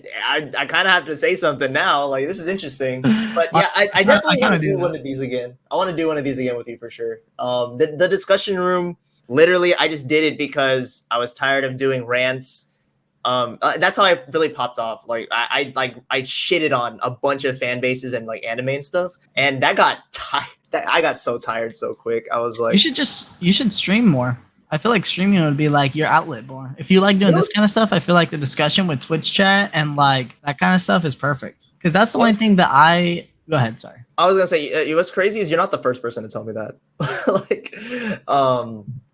kind of have to say something now. Like, this is interesting. But yeah, I definitely want to do one of these again. I want to do one of these again with you for sure. The discussion room, literally, I just did it because I was tired of doing rants. That's how I really popped off. Like I shitted on a bunch of fan bases and like anime and stuff, and that got I got so tired so quick. I was like, you should stream more. I feel like streaming would be like your outlet more. If you like doing this kind of stuff, I feel like the discussion with Twitch chat and like that kind of stuff is perfect, because that's the only thing that go ahead. Sorry. I was gonna say, what's crazy is you're not the first person to tell me that. Like,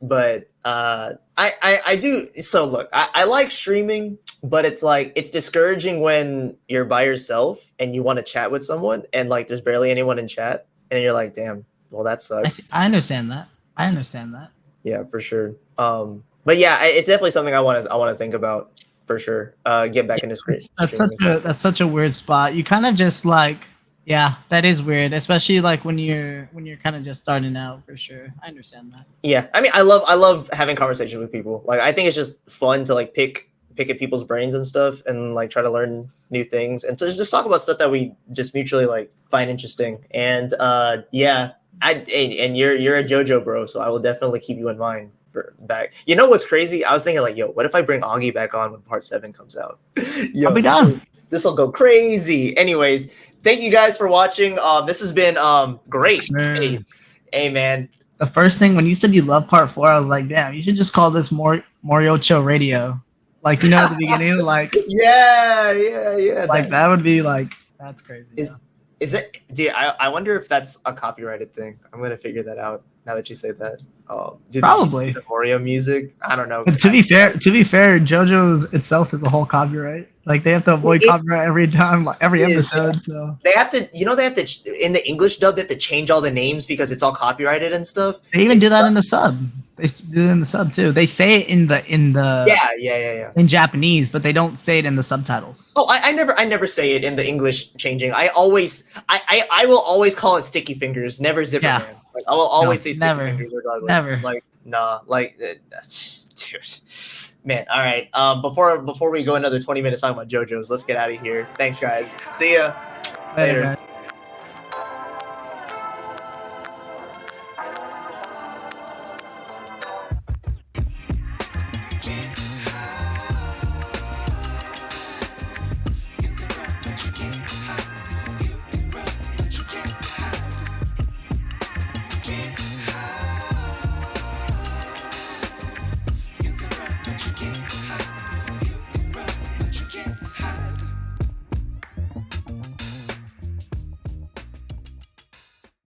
but I do. So look, I like streaming, but it's like it's discouraging when you're by yourself and you want to chat with someone and like there's barely anyone in chat and you're like, damn, well that sucks. I understand that. I understand that. Yeah, for sure. But yeah, it's definitely something I want to think about for sure. Get back into screen. That's such a weird spot. You kind of just like, yeah, that is weird, especially like when you're kind of just starting out, for sure. I understand that. Yeah, I mean, I love having conversations with people. Like, I think it's just fun to like pick at people's brains and stuff, and like try to learn new things, and so just talk about stuff that we just mutually like find interesting. And yeah, and you're a JoJo bro, so I will definitely keep you in mind for back. You know what's crazy? I was thinking like, yo, what if I bring Augie back on when Part 7 comes out? Yo, I'll be down. This will go crazy. Anyways, thank you guys for watching. This has been great. Hey man. The first thing when you said you love Part 4, I was like, damn, you should just call this Moriocho Radio. Like, you know, at the beginning, like yeah. Like that would be like, that's crazy. Is it? Dude, I wonder if that's a copyrighted thing. I'm gonna figure that out now that you say that. Probably the Oreo music. I don't know. But to be fair, JoJo's itself is a whole copyright. Like they have to avoid copyright every time, like every episode. So they have to, in the English dub, they have to change all the names because it's all copyrighted and stuff. They even do that in the sub. They do it in the sub too. They say it in the yeah in Japanese, but they don't say it in the subtitles. Oh, I never say it in the English changing. I will always call it Sticky Fingers, never Zipper Man. Like I will always say Sticky Fingers regardless. Never. Like nah, like dude. Man, all right. Before we go another 20 minutes talking about JoJo's, let's get out of here. Thanks, guys. See ya. Later.